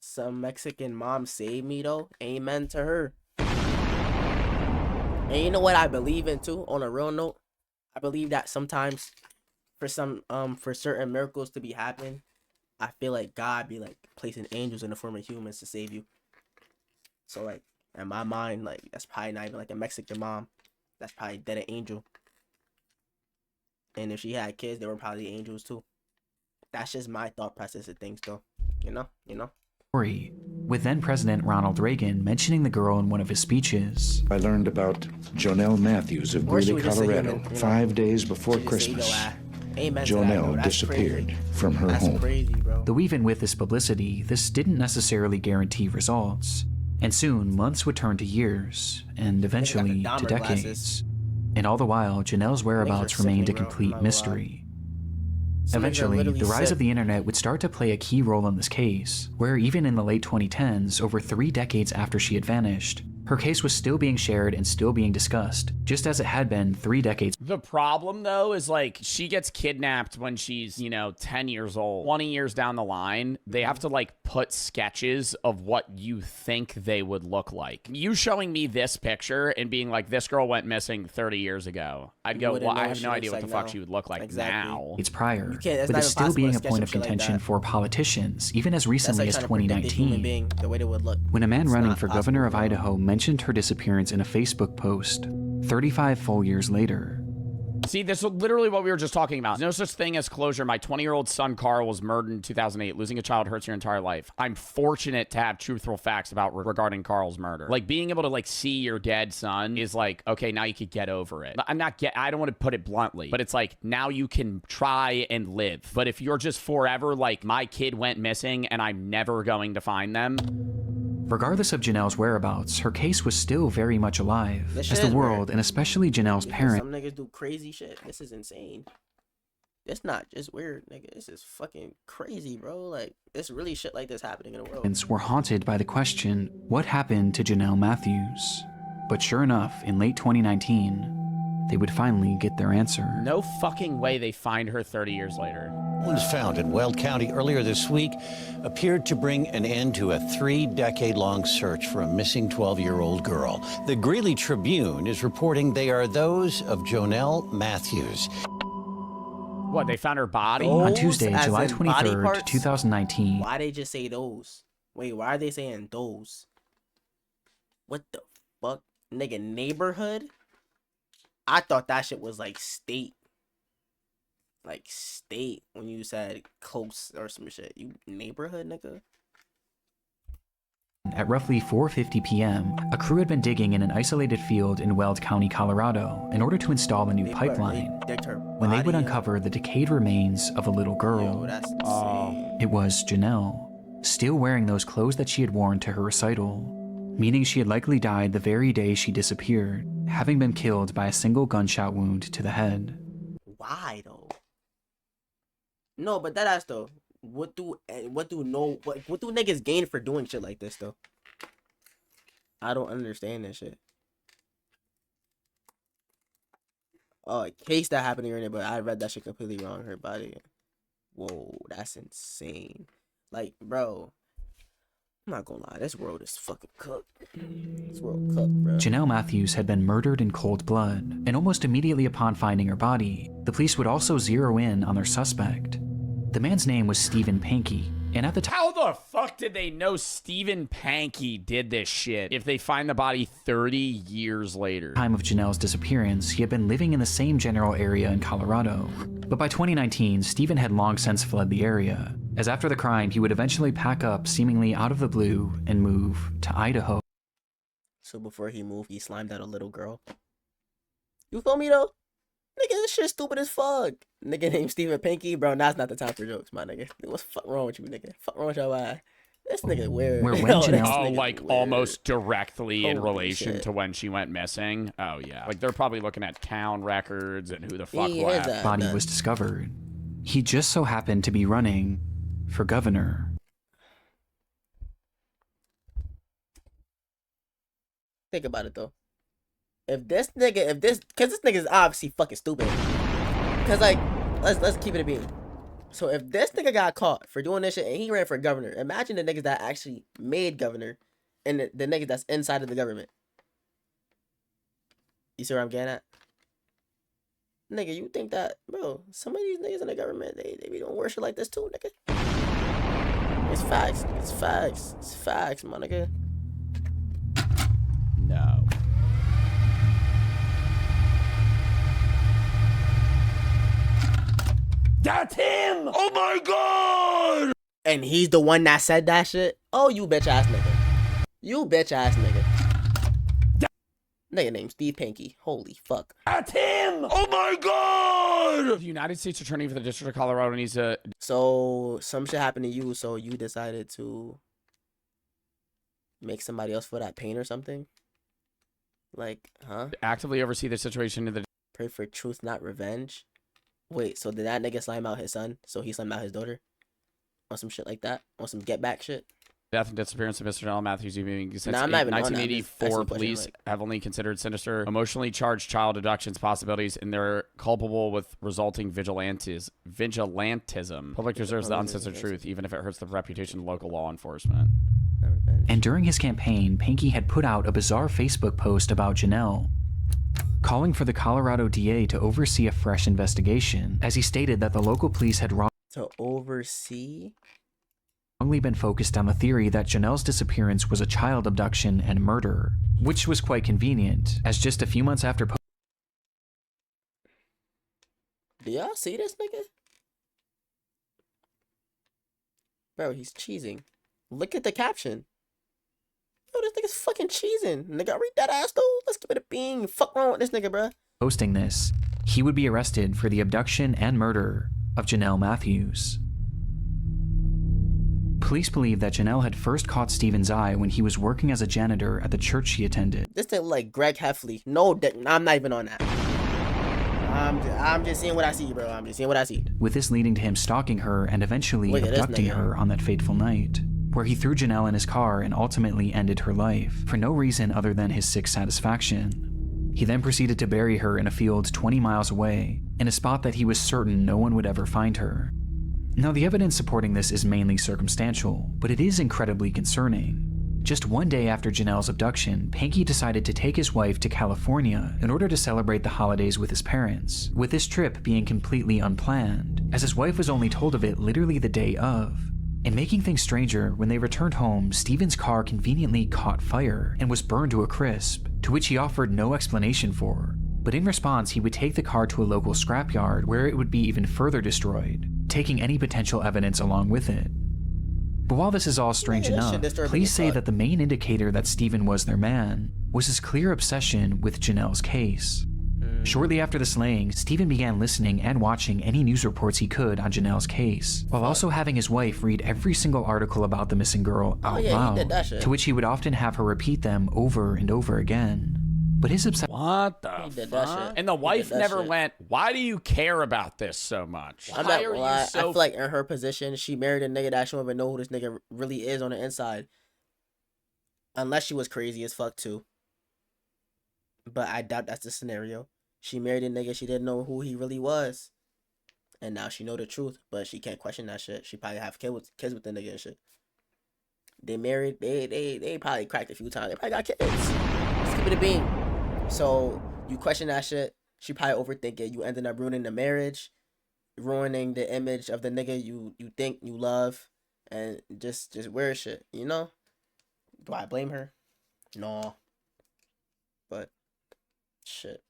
B: Some Mexican mom saved me though. Amen to her. And you know what I believe in too, on a real note? I believe that sometimes for certain miracles to be happening, I feel like God be like placing angels in the form of humans to save you. So like in my mind, like that's probably not even like a Mexican mom. That's probably dead an angel. And if she had kids, they were probably angels too. That's just my thought process of things though. You know?
E: With then President Ronald Reagan mentioning the girl in one of his speeches.
M: I learned about Jonelle Matthews of Greeley, Colorado, 5 days before Christmas. Jonelle disappeared from her home.
E: Though even with this publicity, this didn't necessarily guarantee results. And soon, months would turn to years, and eventually to decades. And all the while, Janelle's whereabouts remained a complete mystery. Eventually, the rise of the internet would start to play a key role in this case, where even in the late 2010s, over 3 decades after she had vanished, her case was still being shared and still being discussed, just as it had been 3 decades.
C: The problem, though, is like she gets kidnapped when she's, 10 years old. 20 years down the line, they have to like put sketches of what you think they would look like. You showing me this picture and being like, this girl went missing 30 years ago. I'd go, well, I have no idea what the fuck she would look like now.
E: It's prior, with it still being a point of contention for politicians, even as recently as 2019, when a man running for governor of Idaho mentioned her disappearance in a Facebook post 35 full years later.
C: See, this is literally what we were just talking about. There's no such thing as closure. My 20-year-old son, Carl, was murdered in 2008. Losing a child hurts your entire life. I'm fortunate to have truthful facts regarding Carl's murder. Like, being able to, like, see your dead son is like, okay, now you could get over it. I don't want to put it bluntly, but it's like, now you can try and live. But if you're just forever like, my kid went missing and I'm never going to find them.
E: Regardless of Janelle's whereabouts, her case was still very much alive, as the world, and especially Janelle's parents,
B: some niggas do crazy shit. This is insane. It's not just weird, nigga. This is fucking crazy, bro. Like, there's really shit like this happening in the world.
E: Were haunted by the question, what happened to Janelle Matthews? But sure enough, in late 2019, they would finally get their answer.
C: No fucking way they find her 30 years later.
N: Was found in Weld County earlier this week appeared to bring an end to a 3-decade-long search for a missing 12-year-old girl. The Greeley Tribune is reporting they are those of Jonelle Matthews.
C: What, they found her body?
E: On Tuesday, July 23rd, 2019.
B: Why they just say those? Wait, why are they saying those? What the fuck? Nigga, neighborhood? I thought that shit was like state. Like state when you said close or some shit. You neighborhood, nigga?
E: At roughly 4:50 p.m., a crew had been digging in an isolated field in Weld County, Colorado, in order to install a new pipeline, when they would uncover the decayed remains of a little girl. It was Janelle, still wearing those clothes that she had worn to her recital. meaning she had likely died the very day she disappeared, having been killed by a single gunshot wound to the head.
B: Why though? No, but that ass though. What do niggas gain for doing shit like this though? I don't understand that shit. Oh, a case that happened here, but I read that shit completely wrong. Her body. Whoa, that's insane. Like, bro, I'm not gonna lie, this world is fucking cooked. This world cooked, bro.
E: Janelle Matthews had been murdered in cold blood, and almost immediately upon finding her body, the police would also zero in on their suspect. The man's name was Stephen Pankey, and at the time—
C: How the fuck did they know Stephen Pankey did this shit if they find the body 30 years later?
E: Time of Janelle's disappearance, he had been living in the same general area in Colorado. But by 2019, Stephen had long since fled the area, as after the crime, he would eventually pack up seemingly out of the blue and move to Idaho.
B: So before he moved, he slimed out a little girl. You feel me though? Nigga, this shit stupid as fuck. Nigga named Stephen Pankey, bro. Now's not the time for jokes, my nigga. What's the fuck wrong with you, nigga? Fuck wrong with your eye. This nigga weird.
E: Where when
B: Yo,
E: Janelle-
C: Oh, like
B: weird.
C: almost directly in
B: Holy
C: relation
B: shit.
C: to when she went missing. Oh yeah, like they're probably looking at town records and who the fuck
B: Yeah,
C: left.
B: that-
E: Body was discovered. He just so happened to be running for governor.
B: Think about it though. Cause this nigga is obviously fucking stupid. Cause like, let's keep it a bean. So if this nigga got caught for doing this shit and he ran for governor, imagine the niggas that actually made governor and the niggas that's inside of the government. You see where I'm getting at? Nigga, you think that, bro, some of these niggas in the government, they be doing worse shit like this too, nigga. It's facts. It's facts. It's facts, my nigga.
C: No. That's him! Oh my god!
B: And he's the one that said that shit? Oh, you bitch ass nigga. You bitch ass nigga. Nigga named Steve Pankey. Holy fuck.
C: That's him! Oh my god! The United States Attorney for the District of Colorado needs to...
B: So, some shit happened to you, so you decided to make somebody else feel that pain or something? Like, huh?
C: actively oversee the situation in the...
B: Pray for truth, not revenge? Wait, so did that nigga slime out his son? So he slimed out his daughter? On some shit like that? On some get back shit?
C: Death and disappearance of Mr. Janelle Matthews since
B: Nah, I'm not even on that. I'm just
C: 1984,
B: asking
C: police
B: questions,
C: have only considered sinister, emotionally charged child abductions possibilities, and they're culpable with resulting vigilantism. Public deserves the uncensored truth, even if it hurts the reputation of local law enforcement.
E: And during his campaign, Pankey had put out a bizarre Facebook post about Janelle, calling for the Colorado DA to oversee a fresh investigation, as he stated that the local police had
B: To oversee?
E: wrongly been focused on the theory that Janelle's disappearance was a child abduction and murder, which was quite convenient, as just a few months after
B: Do y'all see this nigga? Bro, he's cheesing. Look at the caption. Yo, this nigga's fucking cheesing. Nigga, read that ass though. Let's give it a bean. Fuck wrong with this nigga, bro.
E: posting this, he would be arrested for the abduction and murder of Janelle Matthews. Police believe that Janelle had first caught Stephen's eye when he was working as a janitor at the church she attended.
B: This thing like Greg Heffley. No, I'm not even on that. I'm just seeing what I see, bro. I'm just seeing what I see.
E: With this leading to him stalking her and eventually
B: Look at this
E: abducting
B: nigga.
E: her on that fateful night, where he threw Janelle in his car and ultimately ended her life, for no reason other than his sick satisfaction. He then proceeded to bury her in a field 20 miles away, in a spot that he was certain no one would ever find her. Now, the evidence supporting this is mainly circumstantial, but it is incredibly concerning. Just one day after Janelle's abduction, Pankey decided to take his wife to California in order to celebrate the holidays with his parents, with this trip being completely unplanned, as his wife was only told of it literally the day of. And making things stranger, when they returned home, Stephen's car conveniently caught fire and was burned to a crisp, to which he offered no explanation for. But in response, he would take the car to a local scrapyard where it would be even further destroyed, taking any potential evidence along with it. But while this is all strange enough, police say that the main indicator that Stephen was their man was his clear obsession with Janelle's case. Shortly after the slaying, Steven began listening and watching any news reports he could on Janelle's case, while also having his wife read every single article about the missing girl out loud, to which he would often have her repeat them over and over again. But his obsession...
C: What the fuck? And the wife never went, why do you care about this so much?
B: I'm not gonna lie. I feel like in her position, she married a nigga that she don't even know who this nigga really is on the inside. Unless she was crazy as fuck too. But I doubt that's the scenario. She married a nigga she didn't know who he really was. And now she know the truth, but she can't question that shit. She probably have kids with the nigga and shit. They married, they probably cracked a few times. They probably got kids. Let's keep it a bean. So you question that shit, she probably overthink it. You ended up ruining the marriage, ruining the image of the nigga you think you love, and just weird shit, you know? Do I blame her? No. But shit.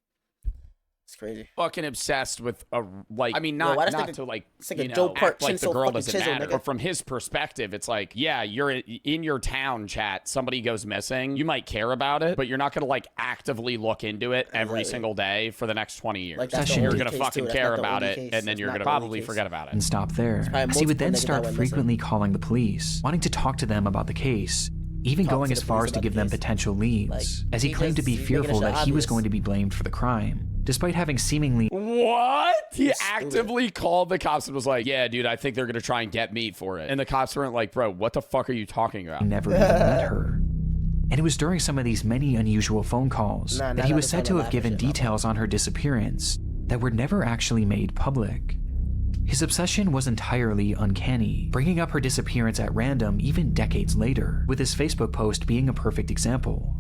B: It's crazy.
C: Fucking obsessed with a like. I mean, not to like you know,
B: Joe
C: act like the girl doesn't matter. But from his perspective, it's like, yeah, you're in your town, chat. Somebody goes missing. You might care about it, but you're not gonna like actively look into it every single day for the next 20 years.
B: Like,
C: you're gonna fucking care about it, and then you're gonna probably forget about it.
E: And stop there, as he would then start frequently calling the police, wanting to talk to them about the case, even going as far as to give them potential leads, as he claimed to be fearful that he was going to be blamed for the crime, despite having seemingly...
C: What? He actively called the cops and was like, yeah, dude, I think they're going to try and get me for it. And the cops weren't like, bro, what the fuck are you talking about?
E: Never even met her. And it was during some of these many unusual phone calls that he was said to have given details on her disappearance that were never actually made public. His obsession was entirely uncanny, bringing up her disappearance at random even decades later, with his Facebook post being a perfect example.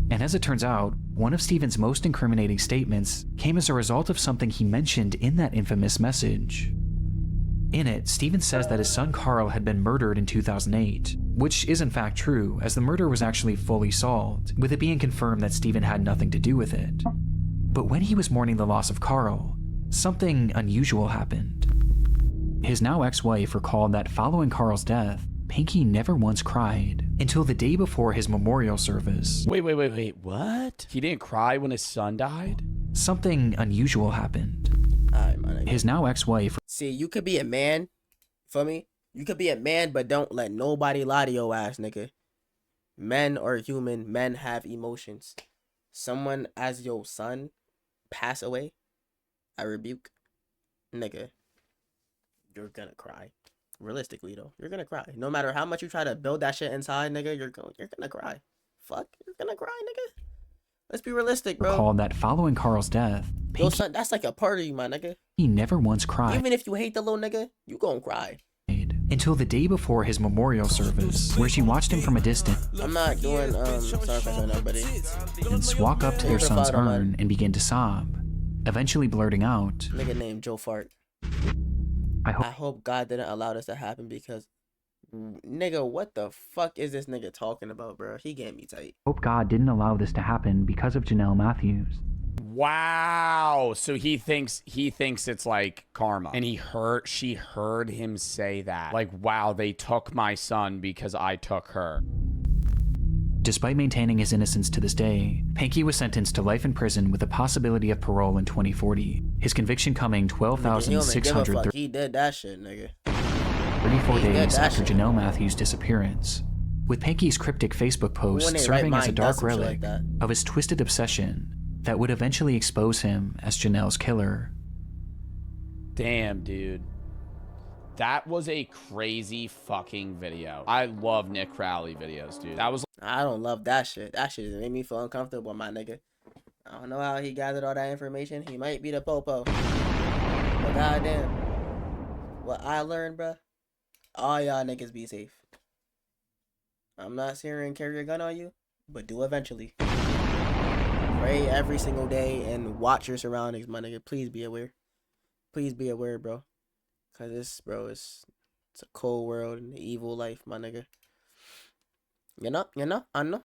E: And as it turns out, one of Steven's most incriminating statements came as a result of something he mentioned in that infamous message. In it, Steven says that his son Carl had been murdered in 2008, which is in fact true, as the murder was actually fully solved, with it being confirmed that Steven had nothing to do with it. But when he was mourning the loss of Carl, something unusual happened. His now ex-wife recalled that following Carl's death, Pinky never once cried until the day before his memorial service.
C: Wait, what? He didn't cry when his son died?
E: Something unusual happened. His now ex-wife...
B: See, you could be a man, for me. You could be a man, but don't let nobody lie to your ass, nigga. Men are human. Men have emotions. Someone as your son pass away, I rebuke, nigga. You're gonna cry. Realistically though, you're gonna cry. No matter how much you try to build that shit inside, nigga, you're gonna cry. Fuck, you're gonna cry, nigga. Let's be realistic, bro.
E: Recalled that following Carl's death,
B: Yo, son, that's like a part of you, my nigga.
E: He never once cried.
B: Even if you hate the little nigga, you gonna cry.
E: Until the day before his memorial service, where she watched him from a distance.
B: I'm not doing sacrifice right now, buddy.
E: And walk up to their son's urn and begin to sob, eventually blurting out,
B: "Nigga named Joe Fart." I hope God didn't allow this to happen because, nigga, what the fuck is this nigga talking about, bro? He getting me tight.
E: Hope God didn't allow this to happen because of Janelle Matthews.
C: Wow. So he thinks it's like karma. And she heard him say that. Like, wow, they took my son because I took her.
E: Despite maintaining his innocence to this day, Pinky was sentenced to life in prison with the possibility of parole in 2040. His conviction coming 12,634
B: He did that shit, nigga.
E: 34 days after Janelle Matthews' disappearance, with Pinky's cryptic Facebook post serving as a dark relic of his twisted obsession that would eventually expose him as Janelle's killer.
C: Damn, dude. That was a crazy fucking video. I love Nick Crowley videos, dude. That was...
B: I don't love that shit. That shit made me feel uncomfortable, my nigga. I don't know how he gathered all that information. He might be the popo. But goddamn. What I learned, bruh, all y'all niggas be safe. I'm not saying and carry a gun on you, but do eventually. Pray every single day and watch your surroundings, my nigga. Please be aware. Please be aware, bro. Cause this, bro, it's a cold world and an evil life, my nigga. You know, I know.